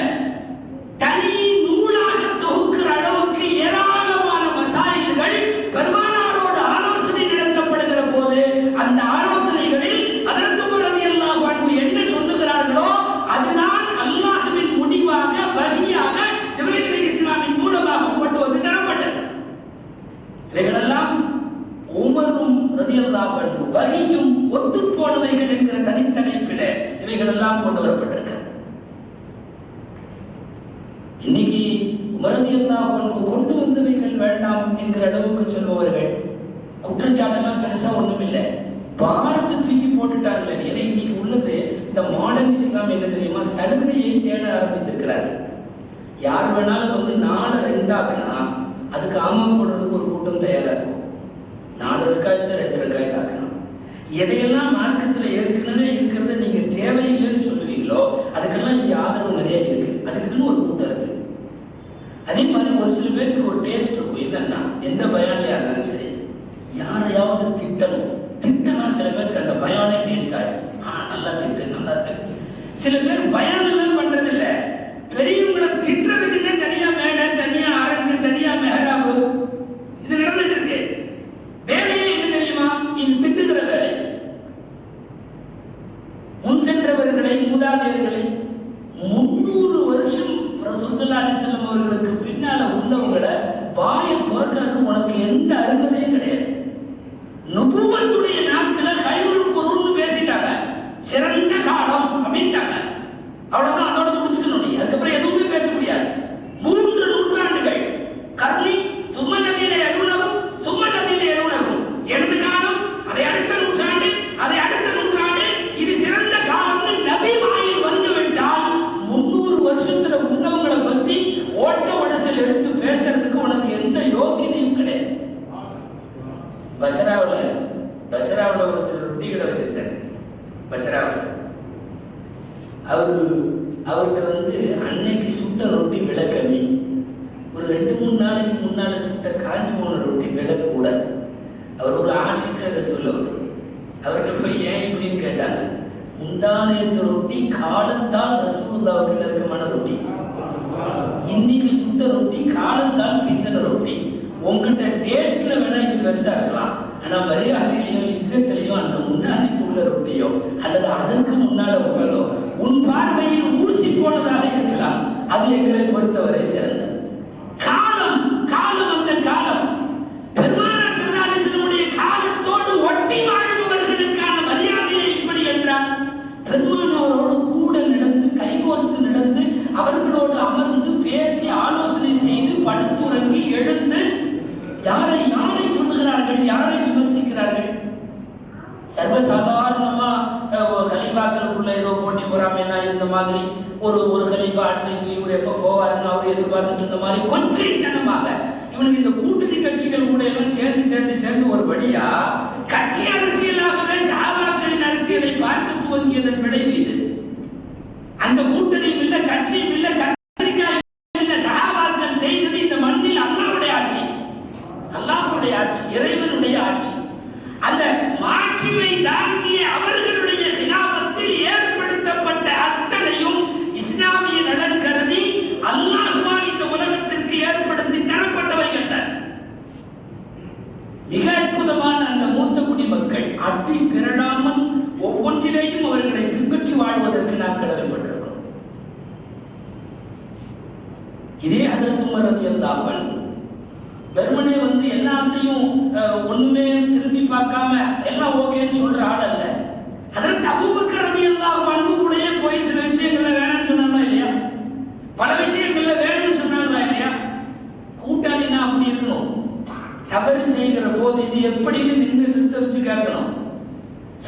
B: தனி நூலாக தொகுக்கிற அளவுக்கு ஏராளமான மசாயில்கள் பெருமானாரோடு ஆலோசனை நடத்தப்படுகிற போது அந்த ஆலோசனைகளில் ஹஜ்ரத் உமர் ரலியல்லாஹு அன்ஹு என்ன சொல்லுகிறார்களோ அதுதான் அல்லாஹ்வின் முடிவாக வஹியாக ஜிப்ரீல் அலைஹிஸ்ஸலாமின் மூலமாக கொண்டு வந்து தரப்பட்டது. இவைகளெல்லாம் உமரும் ரலியல்லாஹு அன்ஹு வஹியும் ஒத்துப்போனவைகள் என்கிற தனித்தலைப்பில் இவைகளெல்லாம் கொண்டு வரப்பட்டிருக்கிறது. இன்னைக்கு உமர் ரலியல்லாஹு அன்ஹு கொண்டு வந்தவைகள் வேண்டாம் என்கிற அளவுக்கு சொல்பவர்கள் குற்றச்சாட்டெல்லாம் பெருசா ஒண்ணும் இல்லை, பாரத்தை தூக்கி போட்டுட்டாங்களே. ஏன்னா இன்னைக்கு உள்ளது இந்த மாடர்ன் இஸ்லாம் என்ன தெரியுமா, சலுகையை தேட ஆரம்பித்திருக்கிறார்கள். யார் வேணாலும் வந்து 4 2 அதுக்கு ஆமா போடுறதுக்கு ஒரு கூட்டம் தயாரா இருக்கும். 4 ரக்காயத்தை 2 ரக்காயத்தை ஆக்கணும். எதையெல்லாம் மார்க்கத்தில் ஏற்கனவே இருக்கிறத நீங்க தேவையில்லைன்னு சொல்லுவீங்களோ அதுக்கெல்லாம் இங்க ஆதரவு நிறைய இருக்கு, அதுக்குன்னு ஒரு கூட்டம் இருக்கு. அதே மாதிரி ஒரு சில பேருக்கு ஒரு டேஸ்ட் இருக்கும். என்னன்னா எந்த பயான்லயா இருந்தாலும் சரி, யாரையாவது திட்டணும், திட்டனா சில பேருக்கு அந்த பயானே டேஸ்ட் ஆகும். நல்லா திட்டு, நல்லா திட்டு. சில பேர் பயான் எல்லாம் பண்றது இல்ல, பெரியவங்களை திட்டுறதுக்குன்னே தனியா மேடை, தனியா அரங்கு, தனியா மெஹராபு, இது நடந்துட்டு இருக்கு. வேலையே என்ன தெரியுமா, இது திட்டுகிற வேலை. முன் சென்றவர்களை, மூதாதையர்களை 300 வருஷம் ரசூல் ஸல்லல்லாஹு அலைஹி வஸல்லம் அவர்களுக்கு பின்னால உள்ளவங்களை வாயை துறக்கிறதுக்கு உனக்கு எந்த அருகதையும் கிடையாது. நுபுவத்துடைய நாட்கள கைருல் குருன்னு பேசிட்டாங்க, சிறந்த காலம் அப்படின்ட்டாங்க. அவ்வளவுதான், அதோட முடிச்சுக்கணும். நீ அதுக்கப்புறம் எதுவுமே பேச முடியாது. 3 நூற்றாண்டுகள் கர்ணி சும்மல்லதீன யலூனஹும் சும்மல்லதீன யலூனஹும், எனது காலம், அதை அடுத்த நூற்றாண்டு, அதை அடுத்த நூற்றாண்டு, இது சிறந்த காலம்னு நபி வாயில் வந்து விட்டால் 300 வருஷத்துல உள்ளவங்களை பத்தி ஓட்ட உடசல் எடுத்து பேசுறதுக்கு உனக்கு எந்த யோகியதையும் கிடையாது. பஸ்ராவுல ஒருத்தர் ரொட்டி கடை வச்சிருந்தார். பஸ்ராவுல அவர்கிட்ட வந்து அன்னைக்கு சுட்ட ரொட்டி விலை கம்மி, ஒரு 2-3 நாளைக்கு முன்னால சுட்ட காஞ்சி போன ரொட்டி விலை கூட. அவர் ஒரு ஆசைக்கு அதை சொல்லவர். அவர்கிட்ட போய் ஏன் இப்படின்னு கேட்டாங்க. முந்தானேத்து ரொட்டி காலத்தால் ரசூலுல்லாஹ்வுக்கு நெருக்கமான ரொட்டி, இன்னைக்கு சுட்ட ரொட்டி காலத்தால் பிந்தன ரொட்டி. உங்ககிட்ட டேஸ்ட்ல வேணா இது பெருசா இருக்கலாம், ஆனா மரியாதையிலையோ இஸ்ஸத்திலையோ அந்த முன்னாடி உள்ள ரொட்டியோ அல்லது அதற்கு முன்னால உள்ளதோ உன் பார்வையில் ஊசி போனதாக இருக்கலாம். அது எங்களை பொறுத்தவரை சிறந்தது. காலம் அந்த காலம் பெருமானார் ஸல்லல்லாஹு அலைஹி வஸல்லம் காலத்தோடு ஒட்டி வாழ்பவர்களுக்கான மரியாதையை இப்படி என்றார். பெருமானாரோடு கூட நடந்து, கைகோர்த்து நடந்து, அவர்களோடு அமர்ந்து பேசி ஆலோசனை செய்து படுத்துறங்கி எழுந்து யாரை சொல்லுகிறார்கள், யாரை விமர்சிக்கிறார்கள். சர்வசாதாரணமா கலீஃபாக்களுக்குள்ள ஏதோ போட்டி போறாம இந்த மாதிரி ஒரு கலீஃபா அடுத்து இவர் எப்ப போவாருன்னு அவர் எதிர்பார்த்துட்டு இருந்த மாதிரி கொஞ்சமாக இவனுக்கு இந்த கூட்டணி கட்சிகள் கூட எல்லாம் சேர்ந்து ஒரு வழியா கட்சி அரசியலாகவே சஹாபாக்களின் அரசியலை பார்க்க துவங்கியதன் விளைவு இது. அந்த கூட்டணியும் இல்ல, கட்சியும் இல்ல, கத்திரிக்காய் இல்ல, சஹாபாக்கள் செய்தது இந்த மண்ணில் அல்லாஹ்வுடைய ஆட்சி, அல்லாஹ்வுடைய ஆட்சி, இறைவனுடைய ஆட்சி. அந்த மாட்சிமை தாங்கிய அவர்களுடைய கிலாபத்தில் ஏற்படுத்தப்பட்ட அத்தனையும் இஸ்லாமிய நலன் கருதி அல்லாஹ்வால் இந்த உலகத்திற்கு ஏற்படுத்தி தரப்பட்டவைகள் தான். மிக அற்புதமான அந்த மூத்த குடிமக்கள் அத்தி திரளாமல் ஒவ்வொன்றிலேயும் அவர்களை பின்பற்றி வாழ்வதற்கு இதே ஹஜ்ரத் உமர் ரலியல்லாஹு அன்ஹு வெறுமனே எல்லாத்தையும் ஒண்ணுமே திரும்பி பார்க்காம எல்லாம் ஓகேன்னு சொல்ற ஆள் அல்ல. ஹஜ்ரத் அபூபக்கர் ரலியல்லாஹு அன்ஹு கூடயே போய் சில விஷயங்கள்ல வேணும்னு சொன்னாங்களா இல்லையா? பல விஷயங்கள்ல வேணும்னு சொன்னாங்களா இல்லையா? கூட்டாளினா அப்படி இருக்கணும். தவறு செய்கிற போது இது எப்படின்னு நின்று நிறுத்த வச்சு கேட்கணும்.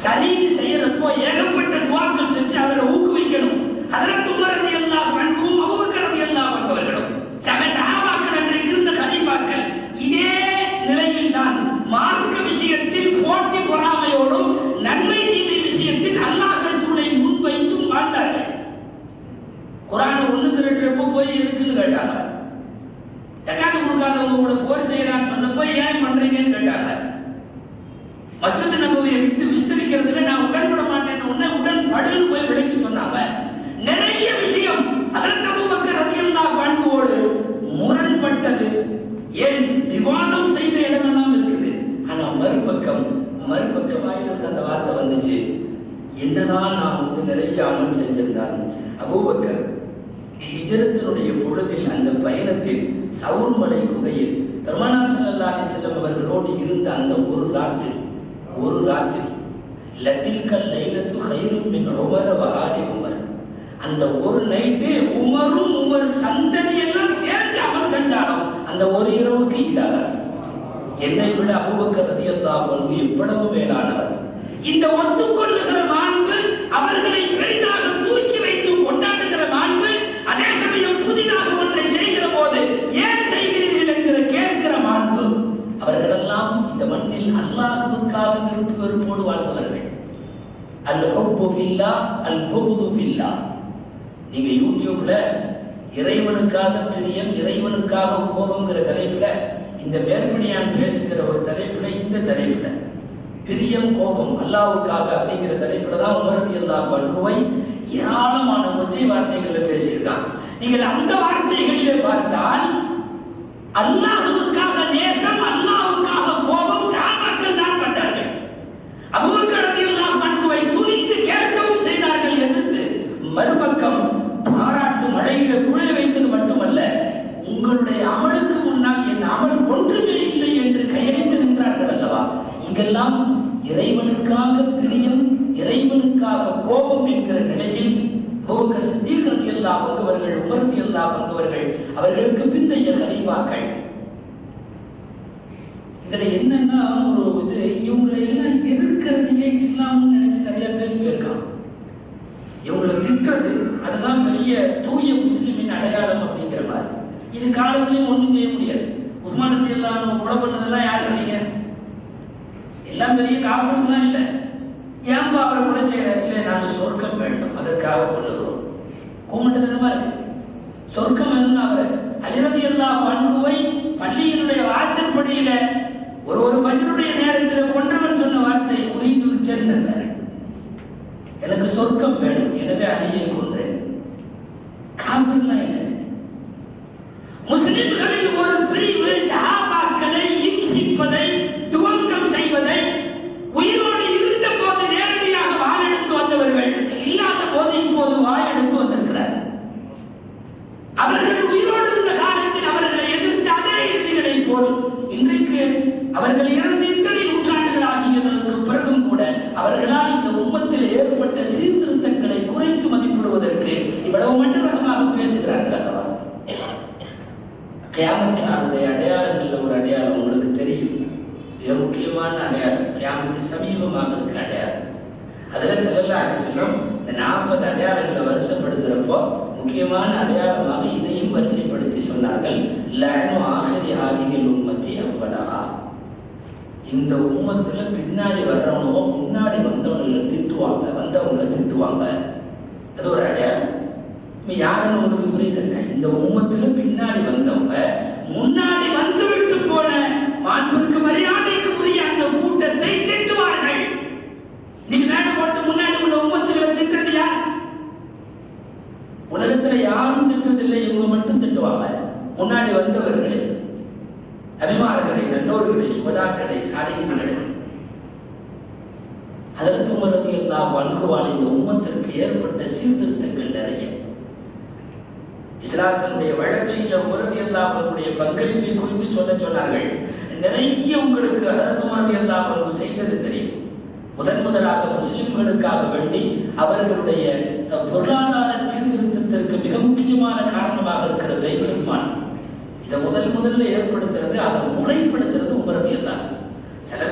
B: சரின்னு செய்யறப்போ ஏகப்பட்ட துவாக்கள் செஞ்சு அவரை ஊக்குவிக்கணும். ஹஜ்ரத் உமர் ரலியல்லாஹு அன்ஹு அபூபக்கர் ரலியல்லாஹு அன்ஹு அவர்களும் சஹாபாக்கள் அன்றைக்கு இருந்த கலீஃபாக்கள் இதே நிலையில் தான் மார்க்க விஷயத்தில் போட்டி பொறாமையோடும் நன்மை தீமை விஷயத்தில் அல்லாஹ் ரசூலை முன்வைத்தும் வாழ்ந்தார்கள். குர்ஆனை ஒண்ணு திரட்டுறப்போ போய் எதுக்குன்னு கேட்டாங்க. ஜகாத் கொடுக்காதவங்க கூட போர் செய்யலாம்னு சொன்னப்போ ஏன் பண்றீங்கன்னு கேட்டாங்க. மஸ்ஜித் நபவியை விஸ்தரிக்கிறதுல நான் உடன்பட மாட்டேன்னு உடன்படுன்னு போய் விளக்கி சொன்னாங்க. நிறைய விஷயம் ஹஜ்ரத் அபூபக்கர் ரலியல்லாஹு அன்ஹுவோடு முரண்பட்டது. ஏன் விவாதம் செய்த இடமெல்லாம் இருக்குது. ஆனா மறுபக்கம் வாயிலிருந்து அந்த வார்த்தை வந்துச்சு, என்னதான் நான் நிறைய அமல் செஞ்சிருந்தாலும் அபூபக்கர் ஹிஜ்ரத்தினுடைய பொழுதில் அந்த பயணத்தில் சவுர் மலை குகையில் பெருமானார் ஸல்லல்லாஹு அலைஹி வஸல்லம் அவர்களோடு இருந்த அந்த ஒரு ராத்திரி லதில்கல் லைலத்து கைரும் மின் உமர வ ஆலி உமர், அந்த ஒரு நைட்டு உமர் சந்ததி எல்லாம் சேர்ந்து அமல் செஞ்சாலும் அந்த ஒரு இரவுக்கு ஈடாக என்னை விட அபூபக்கர் ரலியல்லாஹு அன்ஹு எவ்வளவு மேலானவர். இந்த ஒத்துக்கொள்ளுகிற மாண்பு, அவர்களை பெரிதாக தூக்கி வைத்து கொண்டாடுகிற மாண்பு, அதே சமயம் புதிதாக ஒன்றை செய்கிற போது ஏன் செய்கிறீர்கள் என்கிற கேட்கிற மாண்பு, அவர்களெல்லாம் இந்த மண்ணில் அல்லாஹ்வுக்காக விருப்பு வெறுப்போடு வாழ்ந்தவர்கள். அல் ஹுப்பு ஃபில்லாஹ் அல் புக்து ஃபில்லாஹ். நீங்க யூடியூப்ல இறைவனுக்காக பிரியம் இறைவனுக்காக கோபம்ங்கிற தலைப்புல இந்த மேற்படியான் பேசுகிற ஒரு தலைப்புல இந்த தலைப்புல பிரியம் கோபம் அல்லாஹ்வுக்காக அப்படிங்கிற தலைப்புல தான் உமர் ரலியல்லாஹு அன்ஹுவை ஏராளமான கொச்சை வார்த்தைகளை பேசியிருக்கான். நீங்கள் அந்த வார்த்தைகளிலே பார்த்தால் அல்லாஹ்வுக்காக நேசம் அல்லாஹ்வுக்காக கோபம் சஹாபாக்கள் தான் பட்டார்கள். அபூபக்கர் ரலியல்லாஹு அன்ஹுவை துணிந்து கேட்கவும் செய்தார்கள் எதிர்த்து. மறுபக்கம் பாராட்டு மழையில குழை வைத்தது மட்டுமல்ல, உங்களுடைய அமலுக்கு முன்னால் என் அமல் ஒன்றுமே இல்லை என்று கையெழுத்து நின்றார்கள் அல்லவா. இங்கெல்லாம் இறைவனுக்காக பிரியம் இறைவனுக்காக கோபம் என்கிற நிலையில் அபூபக்கர் சித்தீக் ரலியல்லாஹு அன்ஹு அவர்கள் உமர் ரலியல்லாஹு அன்ஹு அவர்கள் அவர்களுக்கு பிந்தைய கலீஃபாக்கள். இதுல என்னன்னா ஒரு இவங்களை எல்லாம் எதிர்க்கிறதையே இஸ்லாம்னு நினைச்சு நிறைய பேர் போயிருக்காங்க. இவங்களை திட்டுறது அதுதான் பெரிய தூய முஸ்லிமின் அடையாளம் அப்படிங்கிற மாதிரி. இது காலத்திலையும் ஒண்ணும் செய்ய முடியாது. உஸ்மான் ரலியல்லாஹு அன்ஹு கொலை பண்ணதெல்லாம் யார் பண்ணீங்க? எல்லாம் பெரிய காரணம்லாம் இல்லை. ஏன்பா அவரை கொலை செய்யற? இல்லை, நாங்கள் சொர்க்கம் வேண்டும் அதற்காக கொள்ளுகிறோம். கூமட்டதனமா இருக்கு. சொர்க்கம் வேணும்னு அவரை அலி ரலியல்லாஹு அன்ஹுவை பள்ளியினுடைய வாசற்படியில ஒரு ஃபஜ்ருடைய நேரத்தில் கொன்றவன் சொன்ன வார்த்தை உரீதுல் ஜன்னத, எனக்கு சொர்க்கம் வேணும், எனவே அலியை கொன்றேன். காபிர்லாம் இல்லை. முஸ்லிம்களில் ஒரு பிரிவு சஹாபாக்களை இம்சிப்பதை துவம்சம் செய்வதை உயிரோடு இருந்த போது நேரடியாக வாயெடுத்து வந்தவர்கள், இல்லாத போது இப்போது வாயெடுத்து வந்திருக்கிறார். அவர்கள் உயிரோடு இருந்த காலத்தில் அவர்களை எதிர்த்த அதே எதிரிகளை போல் இன்றைக்கு அவர்கள் இறந்து இத்தனை நூற்றாண்டுகள் ஆகியதற்கு பிறகும் கூட அவர்களால் இந்த உம்மத்தில் ஏற்பட்ட சீர்திருத்தங்களை குறைத்து மதிப்பிடுவதற்கு இவ்வளவு மட்டரகமாக பேசுகிறார்கள் அல்லவா. கியாமத் நாளுடைய அடையாளங்கள்ல ஒரு அடையாளம் உங்களுக்கு தெரியும், மிக முக்கியமான அடையாளம். கியாமத்து சமீபமாக இருக்க அடையாளம். அதுல ஸல்லல்லாஹு அலைஹி வஸல்லம் இந்த 40 அடையாளங்களை வரிசைப்படுத்துறப்போ முக்கியமான அடையாளமாக இதையும் வரிசைப்படுத்தி சொன்னார்கள். லஅனு ஆகிரி ஹாதிஹில் உம்மத்தி அவ்வலஹா, இந்த உம்மத்துல பின்னாடி வர்றவங்க முன்னாடி வந்தவங்களை திட்டுவாங்க. அது ஒரு அடையாளம். யாருன்னு உங்களுக்கு புரியுதுங்க? இந்த உம்மத்துல பின்னாடி வந்தவங்க முன்னாடி வந்துவிட்டு போன மாண்புக்கு மரியாதைக்கு உரிய அந்த கூட்டத்தை திட்டுவார்கள். நீங்க மேல போட்டு முன்னாடி உள்ள உம்மத்துகளை திட்டுறது யார்? உலகத்துல யாரும் திட்டுறதில்லை, இவங்க மட்டும் திட்டுவாங்க. முன்னாடி வந்தவர்களே, அபிமானங்களை, நல்லோர்களை, சுபதாக்களை, சாலிஹீன்களை. ஹஜ்ரத் உமர் ரலியல்லாஹு அன்ஹுவால் இந்த உம்மத்திற்கு ஏற்பட்ட சீர்திருத்தங்கள் நிறைய. இஸ்லாம் இஸ்லாத்தினுடைய வளர்ச்சியில உமர் ரலியல்லாஹு அன்ஹுடைய பங்களிப்பை குறித்து சொன்னார்கள். நிறைய உங்களுக்கு ஹஜ்ரத் உமர் ரலியல்லாஹு அன்ஹு செய்தது தெரியும். முதலாக முஸ்லிம்களுக்காக வேண்டி அவர்களுடைய பொருளாதார சீர்திருத்தத்திற்கு மிக முக்கியமான காரணமாக இருக்கிற பைத்துல் மால், இதை முதல்ல ஏற்படுத்துறது, அதை முறைப்படுத்துறது உமர் ரலியல்லாஹு அன்ஹு. சில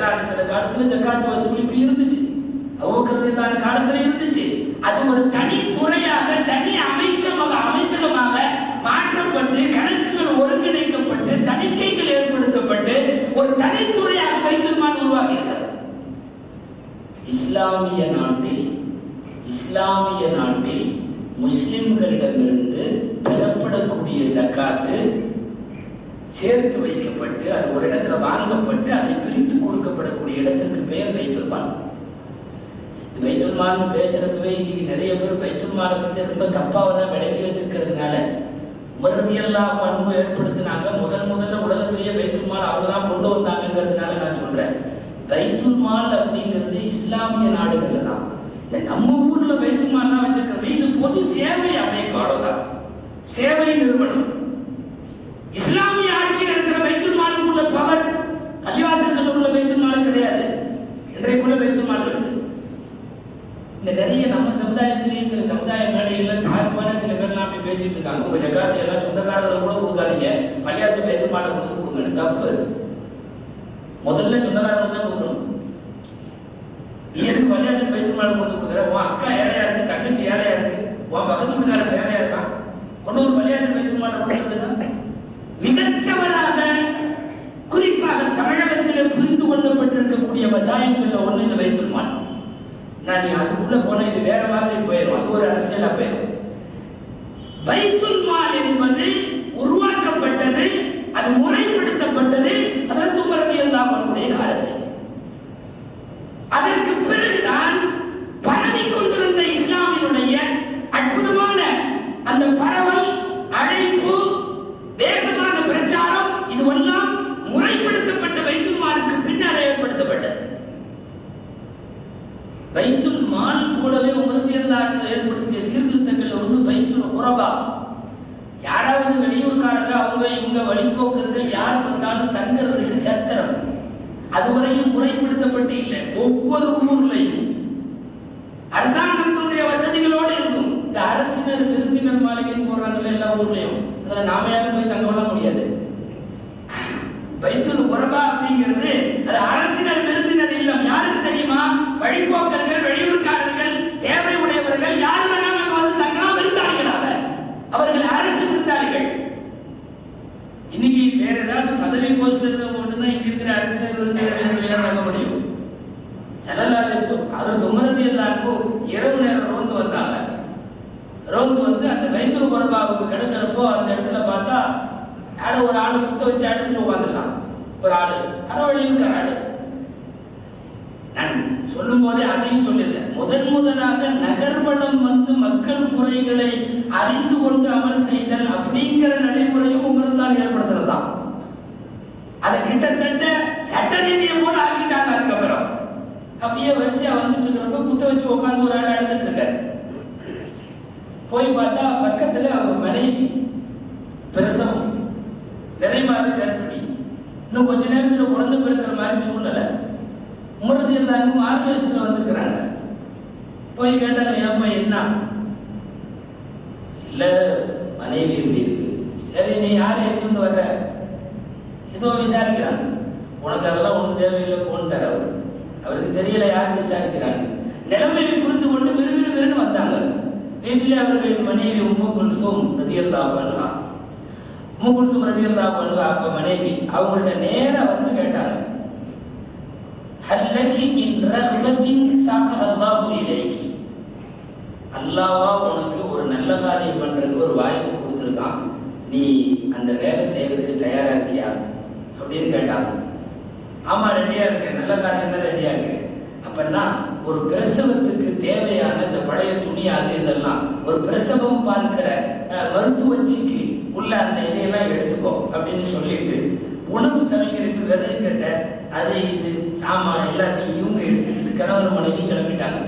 B: காலத்துல ஜகாத் வசூல் இப்படி இருந்துச்சு, அபூபக்கர் ரலியல்லாஹு அன்ஹு காலத்துல இருந்துச்சு. அது ஒரு தனி துறையாக, தனி அமைச்சகமாக மாற்றப்பட்டு, கணக்குகள் ஒருங்கிணைக்கப்பட்டு, தணிக்கைகள் ஏற்படுத்தப்பட்டு ஒரு தனித்துறையாக பைத்துல் மால் உருவாகி இருக்கிறது. இஸ்லாமிய நாட்டில் முஸ்லிம்களிடமிருந்து பெறப்படக்கூடிய ஜகாத்து சேர்த்து வைக்கப்பட்டு, அது ஒரு இடத்துல வாங்கப்பட்டு, அதை பிரித்து கொடுக்கப்படக்கூடிய இடத்திற்கு பெயர் பைத்துல் மால். பைத்துல் மால் பேசுறதுவே இன்னைக்கு நிறைய பேர் பைத்துல் மாலை பத்தி ரொம்ப தப்பாவெல்லாம் விளக்கி வச்சிருக்கிறதுனால உமர் ரலியல்லாஹு அன்ஹு ஏற்படுத்தினாங்க. முதல்ல உலகத்திலேயே பைத்துல் மால் அவங்கதான் கொண்டு வந்தாங்கிறதுனால நான் சொல்றேன். பைத்துல் மால் அப்படிங்கிறது இஸ்லாமிய நாடுகள்ல தான். இந்த நம்ம ஊர்ல பைத்துல் மால் தான் வச்சிருக்கிறோம். இது பொது சேவை அமைப்பு, அவ்வளவுதான், சேவை நிறுவனம். இஸ்லாமிய ஆட்சியில் இருக்கிற பைத்துல் மாலுக்குள்ள பவர் பள்ளிவாசல்கள் உள்ள பைத்துல் மால் கிடையாது. இன்றைக்குள்ள பைத்துல் மால் இருக்கு. இந்த நிறைய நம்ம சமுதாயத்திலேயே சில சமுதாய மேடைகள்ல தாழ்வான சில பேர்லாம் போய் பேசிட்டு இருக்காங்க. உங்க ஜகாத்தை எல்லாம் சொந்தக்காரர்கள் கூட கொடுக்காதீங்க, பள்ளிவாசல் பைத்துல் மாலை கொண்டு கொடுங்கன்னு. தப்பு. முதல்ல சொந்தக்காரர்கள் தான் கொடுக்கணும். நீ எதுக்கு பள்ளிவாசல் பைத்துல் மாலை கொண்டு கொடுக்குற? உன் அக்கா ஏழையா இருக்கு, தங்கச்சி ஏழையா இருக்கு, உன் பக்கத்து வீட்டுக்காரர் ஏழையா இருக்கான், கொண்டு ஒரு பள்ளிவாசல் பைத்துல் மாலை கொடுக்குறதுன்னா மிக தவறாக. குறிப்பாக தமிழகத்தில் புரிந்து கொள்ளப்பட்டிருக்கக்கூடிய வசாயங்கள்ல ஒண்ணு இந்த பைத்துல் மால். நான் நீ அதுக்குள்ள போன இது வேற மாதிரி போயிடும், அது ஒரு அரசியலா போயிடும். பைத்துல் மால் என்பது உருவாக்கப்பட்டது, அது முறைப்படுத்தப்பட்டது ஹஜ்ரத் உமர் ரலியல்லாஹு அன்ஹுடைய காலத்தில். அதற்கு பிறகுதான் பரவிக் கொண்டிருந்த இஸ்லாமினுடைய அற்புதமான அந்த பரவல், அழைப்பு, வேகமான பிரச்சாரம், இதுவெல்லாம் முறைப்படுத்தப்பட்ட பைத்துல் மாலுக்கு பின்னால் ஏற்படுத்தப்பட்டது. பைத்துல் மால் போலவே உமர் ரலியல்லாஹு அன்ஹு ஏற்படுத்திய சீர்திருத்தங்கள் ஒன்று பைத்துல் குரபா. யாராவது வெளியூர்காரங்க, அவங்க இவங்க வழிபோக்கர்கள் யார் வந்தாலும் தங்கிறதுக்கு சத்திரம் அதுவரையும் முறைப்படுத்தப்பட்டு இல்லை. ஒவ்வொரு ஊர்லையும் அரசாங்கத்தினுடைய வசதிகளோடு இருக்கும். இந்த அரசினர் விருந்தினர் மாளிகைன்னு போடுறாங்கல்ல எல்லா ஊர்லயும், அதுல நாம யாரும் போய் தங்க விட முடியாது. பைத்துல் குரபா அப்படிங்கிறது அது அரசினர் விருந்தினர் இல்லம். யாருக்கு தெரியுமா? வழிபோக்கர்கள், வெளியூர்காரர்கள், தேவை உடையவர்கள் யார் வேணாலும் வந்து தங்கலாம். விருந்தாளிகளாக அவர்கள் அரசு விருந்தாளிகள். இன்னைக்கு வேற ஏதாவது பதவி போஸ்ட் இருந்தவங்க மட்டும்தான் இங்க இருக்கிற அரசினர் விருந்தினர்கள் தங்க முடியும். ஸல்லல்லாஹு அலைஹி உமர் ரலியல்லாஹு அன்ஹு இரவு நேரம் ரோந்து வந்தாங்க. ரோந்து வந்து அந்த பைத்துல் குரபாவுக்கு கிடக்கிறப்போ அந்த இடத்துல பார்த்தா ஒரு ஆளு குத்த வச்சு அடுத்துட்டு உட்காந்துருக்கான். ஒரு ஆளு அறவழி இருக்கிற ஆளு. நான் சொல்லும் போதே அதையும் சொல்லிடுறேன். முதலாக நகர்வளம் வந்து மக்கள் குறைகளை அறிந்து கொண்டு அமல் செய்தல் அப்படிங்கிற நடைமுறையும் உமர்தான் ஏற்படுத்துறதுதான். அதை கிட்டத்தட்ட சட்ட ரீதியை போல ஆக்கிட்டாங்க. அதுக்கப்புறம் அப்படியே வரிசையா வந்துட்டு இருக்கிறப்ப குத்த வச்சு உட்காந்து ஒரு ஆள் அழுதுட்டு இருக்காரு. போய் பார்த்தா பக்கத்துல அவங்க மனைவி பிரசவம், நிறைமாத கர்ப்பிணி, இன்னும் கொஞ்ச நேரத்துல குழந்தை பிறக்கிற மாதிரி சூழ்நிலை. உமர் ரலியல்லாஹு அன்ஹு மார்க்கெஸ்ல வந்திருக்கிறாங்க. போய் கேட்டாங்க, ஏப்பா என்ன? இல்ல மனைவி எப்படி இருக்கு. சரி, நீ யாரு, எங்கிருந்து வர்ற? ஏதோ விசாரிக்கிறாங்க. உனக்கு அதெல்லாம் ஒன்றும் தேவையில்லை போன்ட்டார் அவர். அவருக்கு தெரியல யார் விசாரிக்கிறாங்க. நிலைமையை புரிந்து கொண்டு விறுவிறுன்னு வந்தாங்க. வீட்டிலே அவர்களின் மனைவி உம்மு குல்சூம் ரலியல்லாஹு அன்ஹா. உம்மு குல்சூம் ரலியல்லாஹு அன்ஹா அப்ப மனைவி அவங்கள்ட்ட நேரா வந்து கேட்டாங்க, ஹல்லகி மின் ரஹ்பத்தின் ஸாகல்லாஹு இலைகி. அல்லாஹ் உனக்கு ஒரு நல்ல காரியம் பண்றதுக்கு ஒரு வாய்ப்பு கொடுத்துருக்கான், நீ அந்த வேலை செய்யறதுக்கு தயாரா இருக்கியா அப்படின்னு கேட்டாங்க. ஆமா, ரெடியா இருக்கேன், நல்ல காரியம் தான் ரெடியா இருக்கேன். அப்படின்னா ஒரு பிரசவத்துக்கு தேவையான இந்த பழைய துணி அது இதெல்லாம், ஒரு பிரசவம் பார்க்கிற மருத்துவச்சிக்கு உள்ள அந்த இதையெல்லாம் எடுத்துக்கோ அப்படின்னு சொல்லிட்டு, உணவு சமைக்கிறதுக்கு விறகு கட்ட அது இது சாமான் எல்லாத்தையும் இவங்க எடுத்துக்கிட்டு கணவன் மனைவி கிளம்பிட்டாங்க.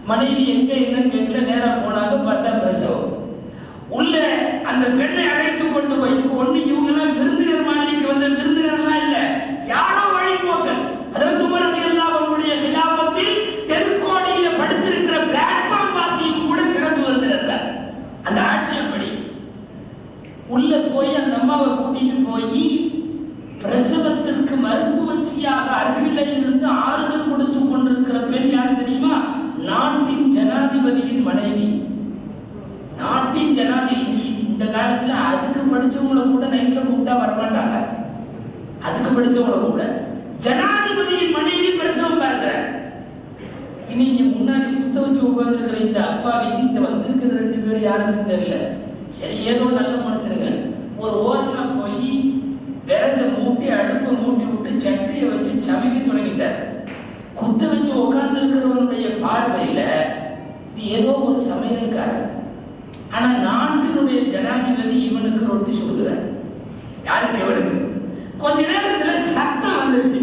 B: மனைவி எங்க என்னன்னு கேட்கல, நேரா போனாங்க. பார்த்தா பிரசவம் உள்ள அந்த பெண்ணை அழைத்து கொண்டு போய் ஒண்ணு இவங்கெல்லாம் விருந்தினர் மாளிகைக்கு வந்த விருந்தினர்லாம் இல்ல, யாரோ வழிபோக்கன். ஹஜ்ரத் உமர் ரலியல்லாஹு அன்ஹுடைய ஹிலாஃபத்தில் தெற்கோடியில படுத்திருக்கிற பிளாட்ஃபார்ம் வாசியும் கூட சிறப்பு விருந்தினர் தான். அந்த ஆட்சியப்படி உள்ள போய் அந்த அம்மாவை கூட்டிட்டு போய் பிரசவத்திற்கு மருத்துவச்சியாக அருகில இருந்து ஆறுதல் கொடுத்து கொண்டிருக்கிற பெண் யார் தெரியுமா? நாட்டின் ஜனாதிபதியின் மனைவி. நாட்டின் ஜனாதிபதி. இந்த காலத்துல அதுக்கு படிச்சவங்களை கூட நைட்ல கூப்பிட்டா வரமாட்டாங்க. அதுக்கு படிச்சவங்களை கூட ஜனாதிபதியின் மனைவி பிரசவம் பார்க்கிறார். இனி முன்னாடி குத்த வச்சு உட்கார்ந்துருக்கிற இந்த அப்பாவிக்கு இந்த வந்திருக்கிற 2 பேர் யாருன்னு தெரியல. சரி, ஏதோ நல்ல மனுஷனுங்க. ஒரு ஓரமா போய் விறக மூட்டி அடுப்பை மூட்டி விட்டு சட்டியை வச்சு சமைக்க தொடங்கிட்டார். குத்த வச்சு உட்கார்ந்து இருக்கிறவனுடைய பார்வையில இது ஏதோ ஒரு சமையல்காரன். ஆனா நாட்டினுடைய ஜனாதிபதி இவனுக்கு ரொட்டி சுடுகிறார். யாருக்கு? இவனுக்கு. கொஞ்ச நேரத்துல சத்தம் வந்துருச்சு.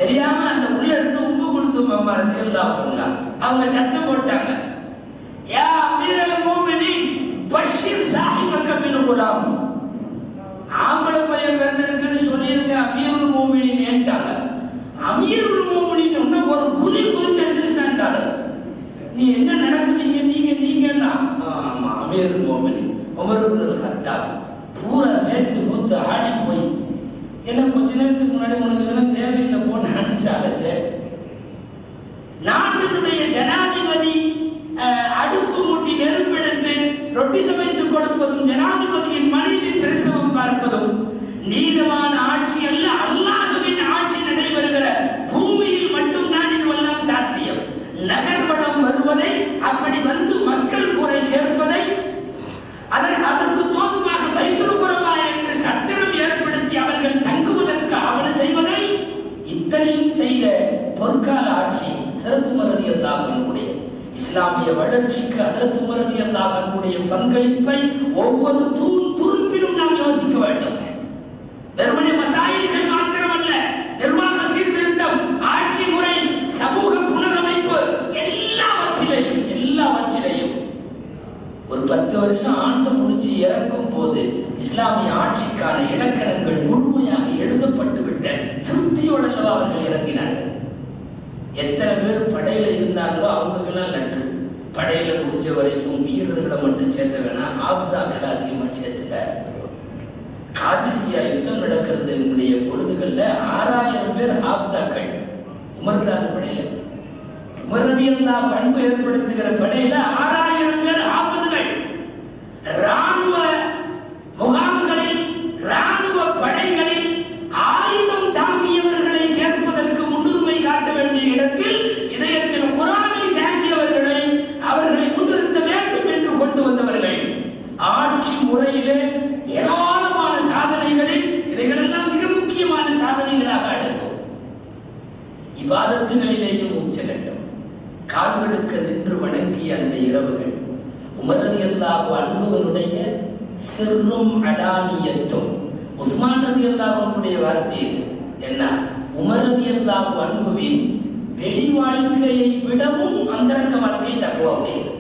B: தெரியாம அந்த உள்ள இருந்து உப்பு கொடுத்து அம்மா ரலியல்லாஹு அன்ஹா அவங்க சத்தம் போட்டாங்க. யா அமீரல் முஃமினீன் பஷீர் சாஹிபக பில் குலாம். ஆம்பளை பையன் பிறந்திருக்குன்னு சொல்லியிருக்க அமீருல் முஃமினீன் ஏன்ட்டாங்க. அமீருல் முஃமினீன் ஒரு குதி எந்திரிச்சாண்டாங்க. நீ என்ன நடக்குதுங்க நீங்கன்னா ஆமா அமீருல் முஃமினீன் உமர் இப்னுல் கத்தாப். பூரா மேத்து கூத்து ஆடி போய் என்ன கொஞ்ச நேரத்துக்கு முன்னாடி உனக்கு இதெல்லாம் தேவையில்லை போன அனுப்பிச்சாலச்ச. நாட்டினுடைய ஜனாதிபதி அடுப்பு மூட்டி நெருப்பெடுத்து ரொட்டி சமைத்து கொடுப்பதும் ஜனாதிபதியின் மனைவி பிரசவம் பார்ப்பதும் நீதமான ஆட்சி அல்ல, அல்லாஹ்வின் ஆட்சி நடைபெறுகிற பூமியில் மட்டும்தான் இதுவெல்லாம் சாத்தியம். நகர்வடம் வருவதை, அப்படி வந்து மக்கள் குறை கேட்பதை, அதற்கு தோதுமாக வைத்திருக்கிறவா என்று சத்திரம் ஏற்படுத்தி அவர்கள் தங்குவதற்கு ஆவண செய்வதை இத்தனையும் செய்த பொற்கால ஆட்சி ஹஜ்ரத் உமர் ரலியல்லாஹு அன்ஹுடைய இஸ்லாமிய வளர்ச்சிக்கு ஹஜ்ரத் உமர் ரலியல்லாஹு அன்ஹுடைய பங்களிப்பை ஒவ்வொரு துரும்பிலும் நாம் யோசிக்க வேண்டும். வெறுமனே மசாயில்கள் மாத்திரமல்ல, நிர்வாக சீர்திருத்தம், ஆட்சி முறை, சமூக புனரமைப்பு, எல்லாவற்றிலையும் ஒரு 10 வருஷம் ஆண்டு முடிச்சு இறக்கும் போது இஸ்லாமிய ஆட்சிக்கான இலக்கணங்கள் முழுமையாக எழுதப்பட்டு விட்ட திருப்தியோடு அவர்கள் இறங்கினார்கள். எத்தனை பேர் படையில இருந்தாங்களோ அவங்களுக்கெல்லாம் நன்று. படையில முடிஞ்ச வரைக்கும் வீரர்களை மட்டும் சேர்த்த வேணாம், ஆப்சாக்களை அதிகமா சேர்த்துக்க. காதிசியா யுத்தம் நடக்கிறது என்னுடைய பொழுதுகள்ல 6000 பேர் ஆப்சாக்கள் உமர்தான் படையில. உமர் ரலியல்லாஹு அன்ஹு ஏற்படுத்துகிற படையில 6000 பேர் ஆபதுகள். ராணுவ முகாம்களில், ராணுவ படைகளில் ஆயுதம் தாங்கியவர்களை சேர்ப்பதற்கு முன்னுரிமை காட்ட வேண்டிய இடத்தில் இதயத்தில் குர்ஆனை தாங்கியவர்களை அவர்களை முன்னிறுத்த வேண்டும் என்று கொண்டு வந்தவர்கள். ஆட்சி முறையிலே ஏராளமான சாதனைகளில் இவைகளெல்லாம் மிக முக்கியமான சாதனைகளாக அடங்கும். இபாதத்துகளிலேயும் உச்சகட்டம். கால்களுக்க நின்று வணங்கிய அந்த இரவுகள் உமர் ரலியல்லாஹு அன்ஹுவினுடைய சிர்ரும் அடானியத்தும். உஸ்மான் ரலியல்லாஹு அன்ஹுடைய வார்த்தை இது. என்ன? உமர் ரலியல்லாஹு அன்ஹுவின் வெளி வாழ்க்கையை விடவும் அந்தரங்க வாழ்க்கை தக்வாவுடையது.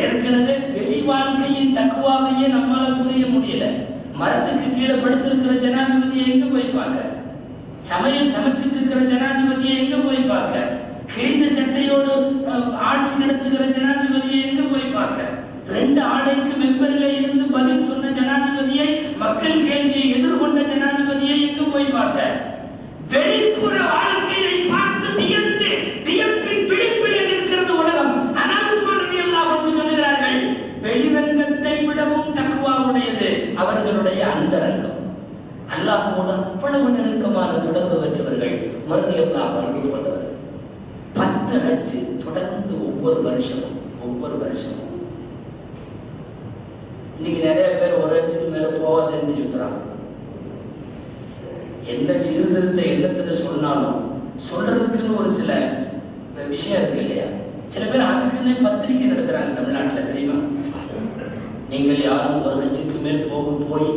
B: ஏற்கனவே வெளி வாழ்க்கையின் தக்வாவையே நம்மால புரிய முடியல. மரத்துக்கு கீழே படுத்திருக்கிற ஜனாதிபதியை எங்க போய் பார்க்க? சமையல் சமைச்சிட்டு இருக்கிற ஜனாதிபதியை எங்க போய் பார்க்க? கிழிந்த சட்டையோடு ஆட்சி நடத்துகிற ஜனாதிபதியை எங்க போய் பார்க்க? 2 ஆடைக்கு மெம்பர்ல இருந்து பதில் சொன்ன ஜனாதிபதியை, மக்கள் கேள்வியை எதிர்கொண்ட ஜனாதிபதியை எங்க போய் பார்க்க? வெளிப்புற வாழ்க்கையை பார்த்து வியந்து வியப்பின் பிடிப்பில் இருக்கிறது உலகம். ஆனால் உஸ்மான் ரலியல்லாஹு அன்ஹு சொல்கிறார்கள், வெளிரங்கத்தை விடவும் தக்வாவுடையது அவர்களுடைய அந்தரங்கம். அல்லாஹ்வோடு அவ்வளவு நெருக்கமான தொடர்பு பெற்றவர்கள் உமர் ரலியல்லாஹு அன்ஹு போன்றவர்கள். 10 ஹஜ் தொடர்ந்து ஒவ்வொரு வருஷமும். இன்னைக்கு நிறைய பேர் ஒரு ஹஜ்ஜுக்கு மேல போகாதுன்னு சுத்துறாங்க. என்ன சீர்திருத்த எண்ணத்துல சொன்னாலும் சொல்றதுக்குன்னு ஒரு சில விஷயம் இருக்கு இல்லையா? சில பேர் அதுக்குன்னே பத்திரிகை நடத்துறாங்க தமிழ்நாட்டில், தெரியுமா? நீங்கள் யாரும் ஒரு ஹஜ்ஜுக்கு மேல் போய்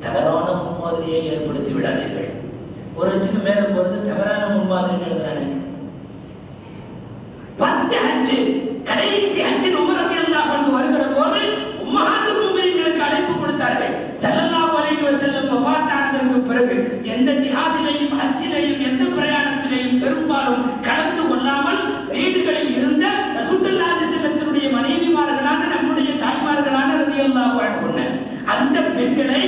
B: தவறான முன்மாதிரியை ஏற்படுத்தி விடாதீர்கள். ஒரு ஹஜ்ஜுக்கு மேல போறது தவறான முன்மாதிரி எழுதுறானே. 10 ஹஜ் கடைசி ஹஜ்ஜின் உமர் ரலியல்லாஹு அன்ஹு வருகிற போது உம்மஹாத்துல் முஃமினீன்களுக்கு பெண்களை,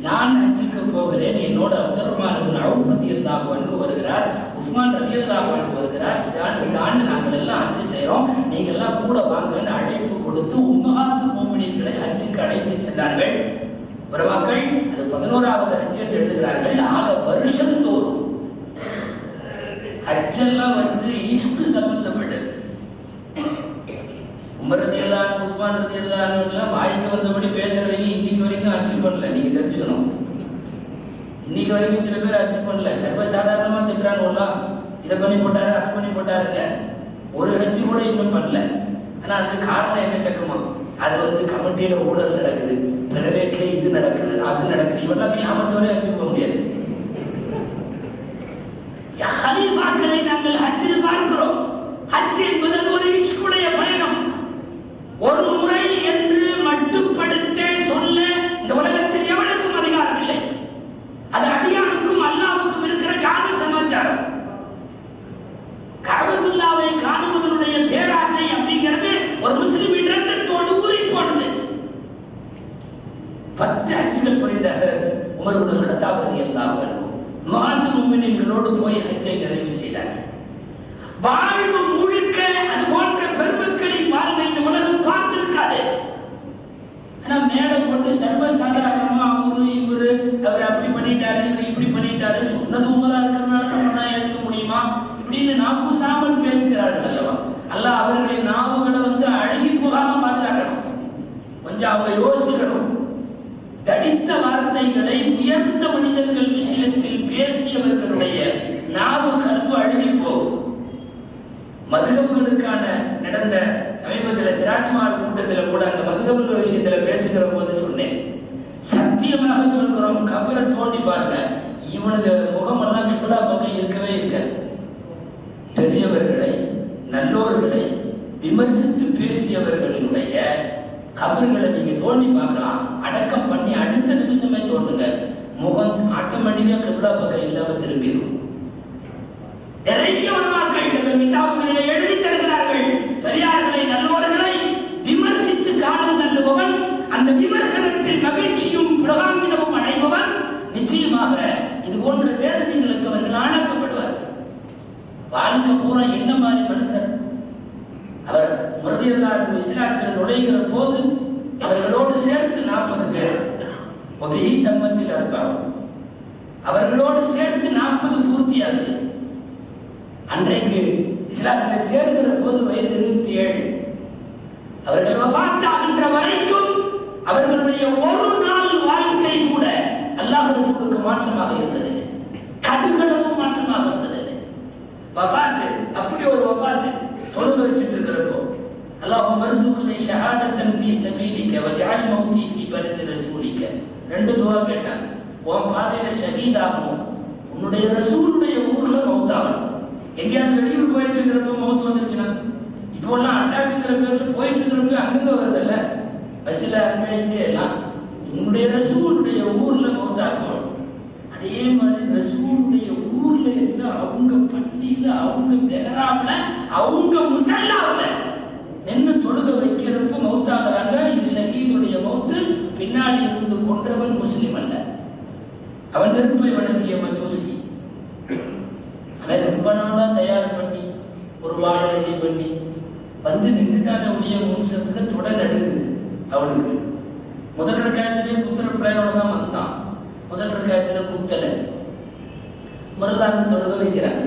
B: நான் ஹஜ்ஜுக்கு போகிறேன், என்னோட அப்துல் ரஹ்மான் இப்னு அவுஃப் ரலியல்லாஹு அன்ஹு வருகிறார், உஸ்மான் ரலியல்லாஹு அன்ஹு வருகிறார், இந்த ஆண்டு நாங்கள் எல்லாம் ஹஜ்ஜு செய்கிறோம், நீங்கள் எல்லாம் கூட வாங்கன்னு அழைப்பு கொடுத்து உம்மஹாத்துல் முஃமினீன்களை ஹஜ்ஜுக்கு அழைத்து சென்றார்கள். உலமாக்கள் அது 11வது ஹஜ் என்று எழுதுகிறார்கள். ஆக வருஷந்தோறும் ஹஜ்ஜெல்லாம் இஷ்கு சம்பந்தப்பட்டது. உமர் ரலியல்லாஹு அன்ஹு, உஸ்மான் ரலியல்லாஹு அன்ஹு எல்லாம் வாய்க்கு வந்தபடி பேசுறவங்க இன்னைக்கு வரைக்கும் ஹஜ் பண்ணல. நீங்க தெரிஞ்சுக்கணும், இன்னைக்கு வரைக்கும் சில பேர் ஹஜ் பண்ணல. சர்வசாதாரணமா திட்டுறாங்க, இதை பண்ணி போட்டாரு அதை பண்ணி போட்டாருங்க. ஒரு ஹஜ் கூட இன்னும் பண்ணல. ஆனா அதுக்கு காரணம் எக்கச்சக்கமா. அது கமிட்டியில ஊழல் நடக்குது, பிரைவேட்ல இது நடக்குது அது நடக்குது. இவெல்லாம் கியாமத் வரை ஹஜ் போக முடியாது. ஹலீஃபாக்களை நாங்கள் ஹஜ்ஜில் பார்க்கிறோம். ஹஜ் என்பது ஒரு இஷ்குடைய பயணம். ஒரு முறை என்று மட்டுப்படுத்த சொல்ல இந்த உலகத்தில் எவனுக்கும் அதிகாரம் இல்லை. அது அடியானுக்கும் அல்லாஹ்வுக்கும் இருக்கிற காதல் சமாச்சாரம். கஅபத்துல்லாவை காணுவதனுடைய பேராசை அப்படிங்கிறது ஒரு முஸ்லிமின் ரத்தத்தோடு ஊறி போனது. 10 ஹஜ்ஜுகள் புரிந்த ஹஜ்ரத் உமர் இப்னு கத்தாப் ரலியல்லாஹு அன்ஹு உம்மஹாத்துல் முஃமினீன்களோடு போய் ஹஜ்ஜை நிறைவு செய்தார். வாழ்வு முழுக்க அது போன்ற பெருமக்களின் வாழ்வை இந்த உலகம் பார்த்திருக்காது. ஆனா மேடை போட்டு சர்வசாதாரணமா அவரு இவரு அவர் அப்படி பண்ணிட்டாரு இவர் இப்படி பண்ணிட்டாரு சொன்னது உண்மையா இருக்கிறதுனால நம்ம எழுதிக்க முடியுமா இப்படின்னு நாக்குசாமல் பேசுகிறார்கள் அல்லவா. அல்லாஹ் அவர்களின் நாவுகளை அழுகி போகாம பாதுகாக்கணும். கொஞ்சம் அவங்க யோசிக்கணும். தடித்த வார்த்தைகளை உயர்ந்த மனிதர்கள் விஷயத்தில் பேசியவர்களுடைய நாவு கல்பு அழுகி போகும். மதுகபுகளுக்கான நடந்த சமீபத்தில் சிராஜ்மால் கூட்டத்தில் கூட அந்த மதுகபுகள் விஷயத்தில் பேசுகிற போது சொன்னேன், சத்தியமாக சொல்கிறோம், கபரை தோண்டி பாருங்க, இவனுக்கு முகமெல்லாம் கிபிலா பக்கம் இருக்கவே இருக்காது. பெரியவர்களை நல்லோர்களை விமர்சித்து பேசியவர்களினுடைய கபர்களை நீங்க தோண்டி பார்க்கலாம். அடக்கம் பண்ணி அடுத்த நிமிஷமே தோண்டுங்க, முகம் ஆட்டோமேட்டிக்கா கிபிலா பக்கம் இல்லாம திரும்பிடும். நிறைய உலமாக்கள் தங்கள் கிதாபுகளிலே எழுதி தருகிறார்கள், பெரியார்களை நல்லோர்களை விமர்சித்து காணும் தள்ளுபவன், அந்த விமர்சனத்தில் மகிழ்ச்சியும் புலகாங்கிதமும் அடைபவன் நிச்சயமாக இது போன்ற வேதனைகளுக்கு அவர்கள் ஆளாக்கப்படுவார். வாழ்க்கை பூரா என்ன மாதிரி மனுஷர் அவர். ரலியல்லாஹு இஸ்லாத்தில் நுழைகிற போது அவர்களோடு சேர்த்து 40 பேர் ஒபிஹி தம்மத்தில் இருப்பாங்க. அவர்களோடு சேர்த்து 40 பூர்த்தியாகுது. அன்றைக்கு இஸ்லாத்தில் சேர்க்கிற போது வயது 27. அவர்கள் வஃபாத்தாகின்ற வரைக்கும் அவர்களுடைய ஒரு நாள் வாழ்க்கை கூட அல்லாஹ் ரசூலுக்கு மாற்றமாக இருந்தது, கடுகளவும் மாற்றமாக இருந்தது. வஃபாத் அப்படி ஒரு வஃபாத் தொழுது வச்சிட்டு இருக்கிறப்போ அல்லாஹும்ம ர்ஸுக்னி ஷஹாதத்தன் ஃபீ ஸபீலிக வஜஅல் மௌதி ஃபீ பலதி ரசூலிக. 2 துஆ கேட்டாங்க. உன் பாதையில ஷஹீதாகணும், உன்னுடைய ரசூலுடைய ஊர்ல மௌத்தாகணும். எங்கேயாவது வெளியூர் போயிட்டு இருக்கிறப்ப மௌத் வந்துருச்சுன்னா, இப்போ எல்லாம் அட்டாக்குங்கிற பேர்ல போயிட்டு இருக்கிறப்ப அங்கங்க வருதுல்ல, பஸ்ல அங்க இங்க எல்லாம், உன்னுடைய ரசூலுடைய ஊர்ல மௌத்தாகணும். அதே மாதிரி ரசூலுடைய ஊர்ல இல்ல, அவங்க பள்ளியில, அவங்க மெஹராப்ல, அவங்க முஸல்லாவுல நின்று தொழுக வைக்கிறப்ப மௌத்தாகிறாங்க. இது ஷஹீதுடைய மௌத்து. பின்னாடி இருந்து கொன்றவன் முஸ்லிம் அல்ல, அவன் நெருப்பை வணங்கிய மஜூசி. அவன் ரொம்ப நாளா தயார் பண்ணி ஒரு வாழை ரெடி பண்ணி நின்றுட்டான உடைய முன்சத்துல தொட நடுங்குது அவனுக்கு. முதல் ரக்காயத்திலேயே குத்துற பிரயோட தான் வந்தான். முதல் ரக்காயத்துல குத்தல, முதலாவது தொழுக வைக்கிறாங்க.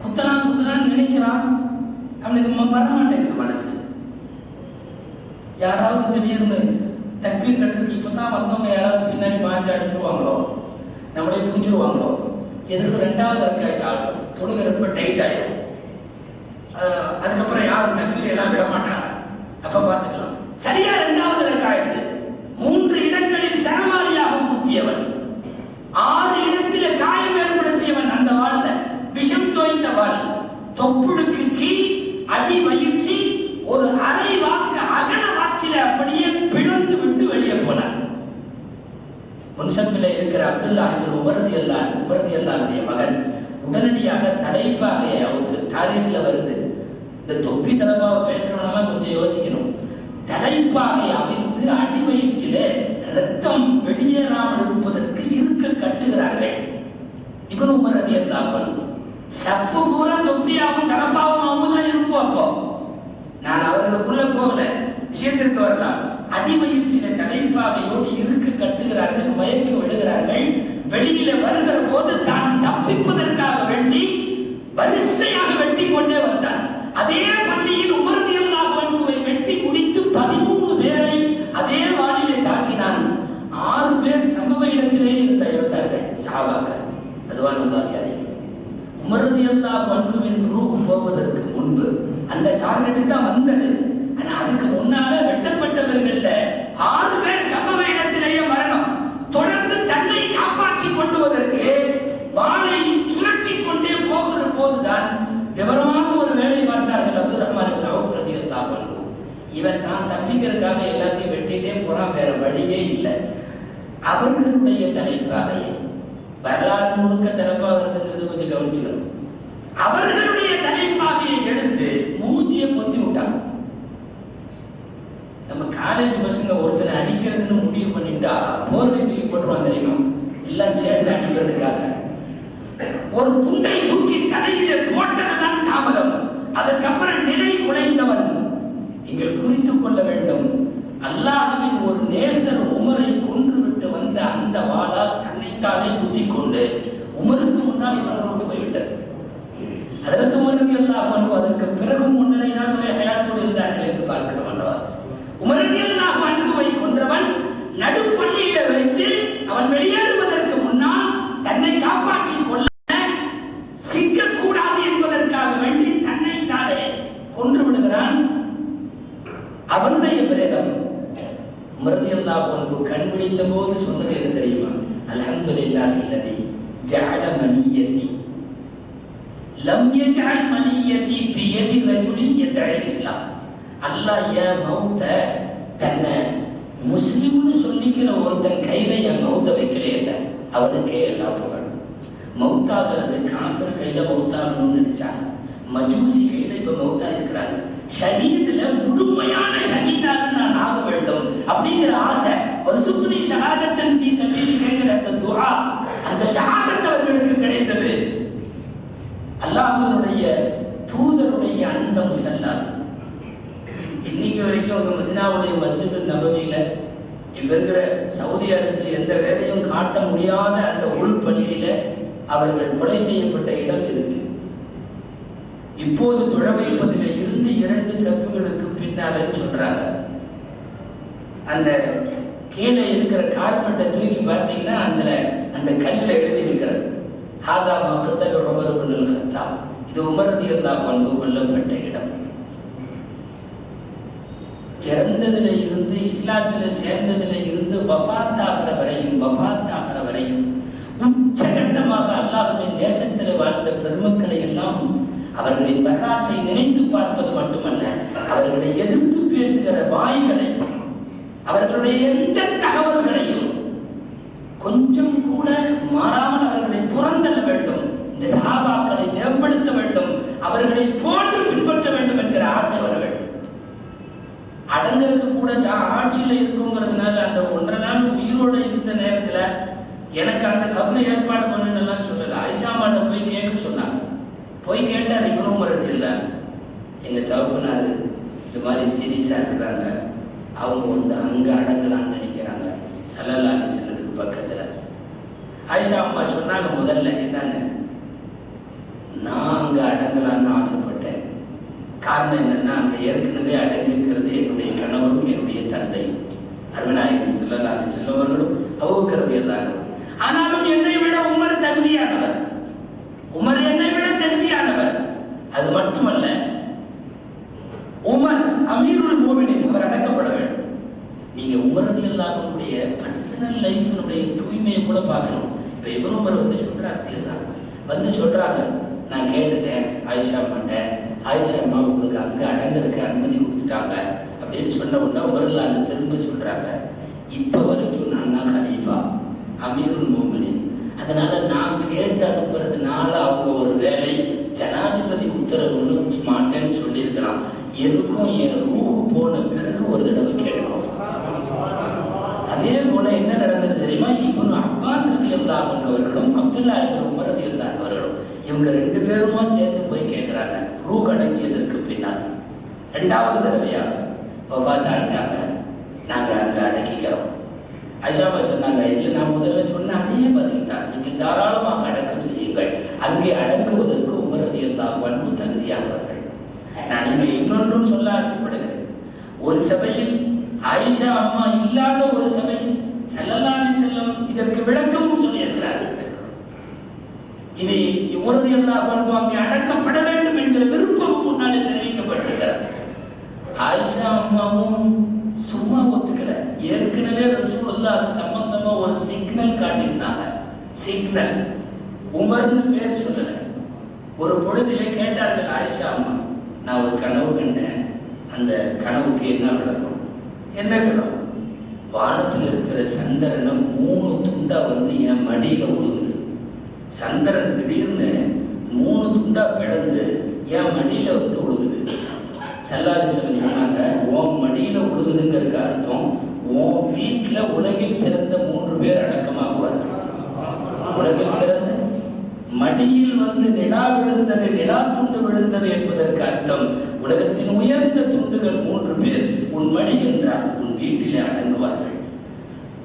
B: குத்தலான்னு நினைக்கிறான், அவனுக்கு வர மாட்டேங்குது மனசு. யாராவது திடீர்னு தக்பீர் கட்டுறதுக்கு இப்பதான் வந்தவங்க யாராவது பின்னாடி பாஞ்சு அடிச்சிருவாங்களோ, நம்மளே பிடிச்சிருவாங்களோ, எதுக்கு 2வது ரக்காயத்து ஆட்டும் தொழுக ரொம்ப டைட் ஆயிடும். அதுக்கப்புறம் யாரும் தக்பீர் எல்லாம் விட மாட்டாங்க. அப்ப பார்த்துக்கலாம். சரியா 2வது ரக்காயத்து 3 இடங்களில் சரமாரியாக குத்தியவன், 6 இடத்தில காயம் ஏற்படுத்தியவன். அந்த வாள்ல விஷம் தோய்ந்த வாள், தொப்புளுக்கு கீழ் அடி வயிற்றி ஒரு அரை வாக்கு அகல வாக்கில அப்படியே பிளந்து விட்டு வெளியே போனார். முன்சப்பில இருக்கிற அப்துல்லா இப்னு உமர் ரலியல்லாஹு மகன் உடனடியாக தலைப்பாக அவுத்து. தாரீஃப்ல வருது. இந்த தொப்பி தலைப்பாக பேசுறவனெல்லாம் கொஞ்சம் யோசிக்கணும். தலைப்பாகை அவிழ்ந்து அடி வயிற்றிலே ரத்தம் வெளியேறாமல் இருப்பதற்கு இருக்க கட்டுகிறார்கள். இப்னு உமர் ரலியல்லாஹு அன்ஹு சஃப்பு பூரா தொப்பியாவும் தலப்பாவும் தான் இருக்கும். அப்போ நான் அவர்களுக்குள்ள போகல, விஷயத்திற்கு வரலாம். அடிவயிற்றில தலைப்பாகையோடு இருக்க கட்டுகிறார்கள், மயக்கி விடுகிறார்கள். வெளியில வருகிற போது தான் தப்பிப்பதற்காக வேண்டி வரிசையாக வெட்டி கொண்டே வந்தார். அதே பள்ளியில் உமர் ரலியல்லாஹு அன்ஹுவை வெட்டி முடித்து 13 பேரை அதே வாளிலே தாக்கினான். 6 பேர் சம்பவ இடத்திலே இருந்தார்கள் சஹாபாக்கள் ரலியல்லாஹு அன்ஹும். உமர் ரலியல்லாஹு அன்ஹுவின் ரூஹ் போவதற்கு முன்பு அந்த டார்கெட் தான் வந்தது. ஆனா அதுக்கு முன்னால வெட்டப்பட்டவர்கள்ல 6 பேர் சம்பவ இடத்திலேயே மரணம். தொடர்ந்து தன்னை காப்பாற்றிக் கொண்டுவதற்கு வாளை சுழற்றி கொண்டே போகிற போதுதான் விவரமாக ஒரு வேலை பார்த்தார்கள் அப்துல் ரஹ்மான் இப்னு அவுஃப் ரலியல்லாஹு அன்ஹு. இவன் தான் தப்பிக்கிறதுக்காக எல்லாத்தையும் வெட்டிட்டே போனான், வேற வழியே இல்லை. அவர்களுடைய தலைப்பாகையை வரலாறு முழுக்க தலைப்பாகிறதுங்கிறது கொஞ்சம் கவனிச்சுக்கணும். அவர்களுடைய தலைப்பாகையை எடுத்து மூஞ்சியை பொத்தி விட்டான். நம்ம காலேஜ் பசங்க ஒருத்தனை அடிக்கிறதுன்னு முடிவு பண்ணிட்டா போர்வை தூக்கி போட்டுருவான் தெரியுமா, எல்லாம் சேர்ந்து அடிக்கிறதுக்காக. ஒரு துண்டை தூக்கி தலையிலே போட்டதுதான் தாமதம். அதற்கப்புறம் நிலை குலைந்தவன். நீங்கள் குறித்துக் கொள்ள வேண்டும், அல்லாஹ்வின் ஒரு நேசர் உமரை கொன்றுவிட்டு வந்த அந்த வாளால் தன்னைத்தானே குத்திக் கொண்டு உமருக்கு முன்னால் இவன் ரோடு போய்விட்டது. அதற்கு உமர் ரலியல்லாஹு அன்ஹு அதற்கு பிறகு 1.5 நாள் வரை ஹயாத்தோடு இருந்தார்கள் என்று பார்க்கிறோம் அல்லவா. உமர் ரலியல்லாஹு அன்ஹுவை கொன்றவன் நடுப்பள்ளியில வைத்து அவன் வெளியேறுவதற்கு முன்னால் தன்னை காப்பாற்றிக் கொள்ள சிக்கக்கூடாது என்பதற்காக வேண்டி தன்னைத்தானே கொன்று விடுகிறான். அவனுடைய பிரேதம் உமர் ரலியல்லாஹு அன்ஹு கண் விழித்த போது சொன்னது என்ன தெரியுமா? அல்ஹம்துலில்லாஹி அல்லதி ஜஅல மனியதி லம் யஜஅல் மனியதி பியதி ரஜுலின் யதஇல் இஸ்லாம். அல்லாஹ் என் மௌத்த தன்னை முஸ்லிம்னு சொல்லிக்கிற ஒருத்தன் கையில என் மௌத்த வைக்கலே இல்லை. அவனுக்கே எல்லா புகழும். மௌத்தாகிறது காஃபிர் கையில மௌத்தாகணும்னு நினைச்சாங்க. மஜூசி கையில இப்ப மௌத்தா இருக்கிறாங்க. ஷஹீதுல முழுமையான ஷஹீதாக நான் ஆக வேண்டும் அப்படிங்கிற ஆசை. ஒரு சுப்னி ஷஹாதத்தன் ஃபீ சபீலில்லைங்கிற அந்த துஆ, அந்த ஷஹாதத் அவர்களுக்கு கிடைத்தது அல்லாஹ்வுடைய தூதருடைய அந்த முஸல்லா. இன்னைக்கு வரைக்கும் அந்த மதீனாவுடைய மஸ்ஜித் நபவியில இப்ப இருக்கிற சவுதி அரசு எந்த வேலையும் காட்ட முடியாத அந்த உள் பள்ளியில அவர்கள் கொலை செய்யப்பட்ட இடம் இருக்கு. இப்போது தொழ வைப்பதில் இருந்து 2 செஃப்களுக்கு பின்னால சொல்றாங்க. அந்த கீழே இருக்கிற கார்பெட்டை தூக்கி பார்த்தீங்கன்னா அந்த கல்லில் எழுதி இருக்கிறது, ஹாதா மக்தல் உமர் இப்னுல் கத்தாப். இது உமர் ரலியல்லாஹு அன்ஹு கொல்லப்பட்ட இடம். பிறந்ததுல இருந்து இஸ்லாத்துல சேர்ந்ததுல இருந்து வஃபாத்தாகிற வரையும் உச்சகட்டமாக அல்லாஹ்வின் நேசத்தில் வாழ்ந்த பெருமக்களை எல்லாம் அவர்களின் வரலாற்றை நினைத்து பார்ப்பது மட்டுமல்ல, அவர்களை எதிர்த்து பேசுகிற வாய்களை, அவர்களுடைய எந்த தகவல்களையும் கொஞ்சம் கூட மாறாமல் அவர்களை புறந்தள்ள வேண்டும். இந்த சஹாபாக்களை மேம்படுத்த வேண்டும், அவர்களை போன்று பின்பற்ற வேண்டும் என்கிற ஆசை வர வேண்டும். அடங்கருக்கு கூட தான் ஆட்சியில இருக்குங்கிறதுனால அந்த 1.5 நாள் உயிரோடு இருந்த நேரத்துல எனக்கு அந்த கபரு ஏற்பாடு பண்ணுன்னு சொல்லல. ஆயிஷா மாட்ட போய் கேட்க சொன்னாங்க. போய் கேட்டார் இப்னு உமர் ரலியல்லாஹு அன்ஹு, எங்க தகப்பனாரு இந்த மாதிரி சீரியஸா இருக்கிறாங்க, அவங்க அங்க அடங்கலாம்னு நினைக்கிறாங்க ஸல்லல்லாஹு அலைஹி வஸல்லத்துக்கு பக்கத்துல. ஆயிஷா அம்மா சொன்னாங்க, முதல்ல என்னன்னு, நான் அங்க அடங்கலாம்னு ஆசைப்பட்டேன். காரணம் என்னன்னா, அங்க ஏற்கனவே அடங்கிருக்கிறது என்னுடைய கணவரும் என்னுடைய தந்தையும் அருணாயகம் ஸல்லல்லாஹு அலைஹி வஸல்லம் அவர்களும் அபூபக்கர் ரலியல்லாஹு அன்ஹு. ஆனாலும் என்னை விட உமர் தகுதியானவர், உமர் என்னை விட தகுதியானவர். அது மட்டுமல்ல, உமர் அமீருல் மோமினின், அவர் அடக்கப்பட வேண்டும். நீங்க உமர் ரலியல்லாஹு அன்ஹுடைய பர்சனல் லைஃபினுடைய தூய்மையை கூட பார்க்கணும். இப்ப இப்னு உமர் சொல்றாங்க, நான் கேட்டுட்டேன் ஆயிஷா மாட்டேன், ஆயிஷா அம்மா உங்களுக்கு அங்க அடங்குறதுக்கு அனுமதி கொடுத்துட்டாங்க அப்படின்னு சொன்ன உடனே உமர் ரலியல்லாஹு அன்ஹு திரும்ப சொல்றாங்க, இப்ப வரைக்கும் நான் தான் கலீஃபா, அமீருல் மோமினின். அதனால நான் கேட்டு அனுப்புறதுனால அவங்க ஒரு வேலை ஜனாதிபதி உத்தரவுன்னு மாட்டேன்னு சொல்லியிருக்கலாம். எதுக்கும் என் ரூஹ் போன பிறகு ஒரு தடவை கேட்கும். அதே போல என்ன நடந்தது தெரியுமா? இப்னு அப்பாஸ் ரலியல்லாஹு அன்ஹு அவர்களும் அப்துல்லா இப்னு உமர் ரலியல்லாஹு அன்ஹு அவர்களும் இவங்க ரெண்டு பேருமா சேர்ந்து போய் கேட்கிறாங்க. ரூ அடங்கியதற்கு பின்னால் இரண்டாவது தடவையாக வஃபாத் ஆகிட்டாங்க, நாங்க அங்க அடக்கிக்கிறோம். ஐஷாவை சொன்னாங்க, இல்லை நான் முதல்ல சொன்ன அதே பதில் தான், நீங்கள் தாராளமாக அடக்கம் செய்யுங்கள், அங்கே அடங்குவதற்கு உமர் ரலியல்லாஹு அன்ஹு தகுதியானவர்கள். நான் இங்கே இன்னொன்றும் சொல்ல ஆசைப்படுகிறேன். ஒரு சபையில் ஆயிஷா அம்மா இல்லாத ஒரு சபையில் ஸல்லல்லாஹு அலைஹி வஸல்லம் இதற்கு விளக்கமும் சொல்லியிருக்கிறார்கள். இது உமர் ரலியல்லாஹு அன்ஹு அங்கே அடக்கப்பட வேண்டும் என்கிற விருப்பம் முன்னாலே தெரிவிக்கப்பட்டிருக்கிறது. ஆயிஷா அம்மாவும் சும்மா ஒத்துக்கல. ஏற்கனவே ரசூலுல்லாஹ் அது சம்பந்தமா ஒரு சிக்னல் காட்டியிருந்தாங்க. சிக்னல் உமர்னு பேர் சொல்லல. ஒரு பொழுதிலே கேட்டார்கள் ஆயிஷா அம்மா, நான் ஒரு கனவு கண்டேன், அந்த கனவுக்கு என்ன விளக்கம்? என்ன விளக்கம்? வானத்தில் இருக்கிற சந்திரனை 3 துண்டா வந்து என் மடியில உழுகுது. சந்திரன் திடீர்னு 3 துண்டா பிளந்து என் மடியில வந்து உழுகுது. ஸல்லல்லாஹு அலைஹி வஸல்லம் சொன்னாங்க, உன் மடியில உழுகுதுங்கிறதுக்கு அர்த்தம் உன் வீட்டுல உலகில் சிறந்த 3 பேர் அடக்கமாகுவார்கள். உலகில் சிறந்த மடியில் வந்து நிலா விழுந்தது, நிலா துண்டு விழுந்தது என்பதற்கு அர்த்தம் உலகத்தின் உயர்ந்த துண்டுகள் 3 பேர் உன் மடி என்றால் உன் வீட்டிலே அடங்குவார்கள்.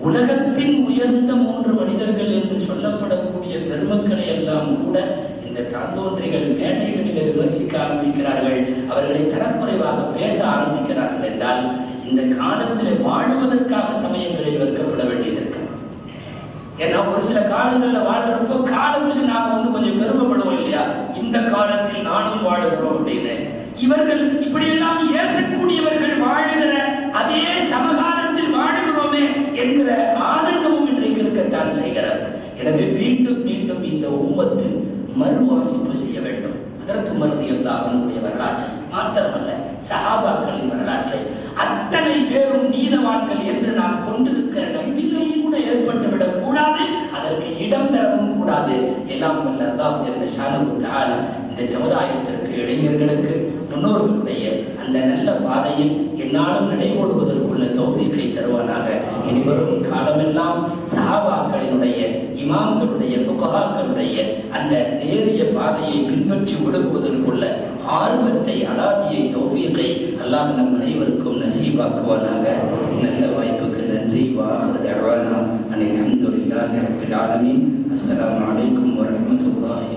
B: உலகத்தின் உயர்ந்த 3 மனிதர்கள் என்று சொல்லப்படக்கூடிய பெருமக்களை எல்லாம் கூட இந்த தாந்தோன்றிகள் மேடைகளில் விமர்சிக்க ஆரம்பிக்கிறார்கள், அவர்களை தரக்குறைவாக பேச ஆரம்பிக்கிறார்கள் என்றால் இந்த காலத்தில் வாழுவதற்காக சமயங்களில் வைக்கப்பட வேண்டியது இருக்கு. ஏன்னா ஒரு சில காலங்களில் வாழ்றப்போ காலத்துக்கு நாம வந்து கொஞ்சம் பெருமைப்படுவோம் இல்லையா, இந்த காலத்தில் நானும் வாழுகிறோம் அப்படின்னு. இவர்கள் இப்படியெல்லாம் ஏசக்கூடியவர்கள் வாழுகிற அதே சமகாலத்தில் வாழுகிறோமே என்கிற ஆதங்கமும் இன்றைக்கு இருக்கத்தான் செய்கிறது. எனவே மீண்டும் மீண்டும் இந்த உம்மத்து மறுவாசிப்பு செய்ய வேண்டும். அதற்கு ரலியல்லாஹு அன்ஹுடைய வரலாற்றை மாத்திரமல்ல, சஹாபாக்களின் வரலாற்றை அத்தனை பேரும் நீதவான்கள் என்று நாம் கொண்டிருக்கிற நம்பிக்கையை கூட ஏற்பட்டுவிடக் கூடாது, அதற்கு இடம் தரவும் கூடாது. எல்லாம் வல்ல அல்லாஹ் ஜல்ல ஷானஹு தஆலா இந்த சமுதாயத்திற்கு, இளைஞர்களுக்கு முன்னோர்களுடைய அந்த நல்ல பாதையில் என்னாலும் நடைபோடுவதற்குள்ள தௌஃபீகை தருவானாக. இனிவரும் காலமெல்லாம் சஹாபாக்களினுடைய, இமாம்களுடைய, ஃபுகஹாக்களுடைய அந்த நேரிய பாதையை பின்பற்றி ஒடுக்குவதற்குள்ள ஆர்வத்தை, அலாதியை, தௌஃபீகை அல்லாஹ் நம் அனைவருக்கும் நசீபாக்குவானாக. நல்ல வாய்ப்புக்கு நன்றி. வாஹிரு தஅவானா அனில் ஹம்துலில்லாஹி ரப்பில் ஆலமீன். அஸ்ஸலாமு அலைக்கும் வரஹ்மத்துல்லாஹி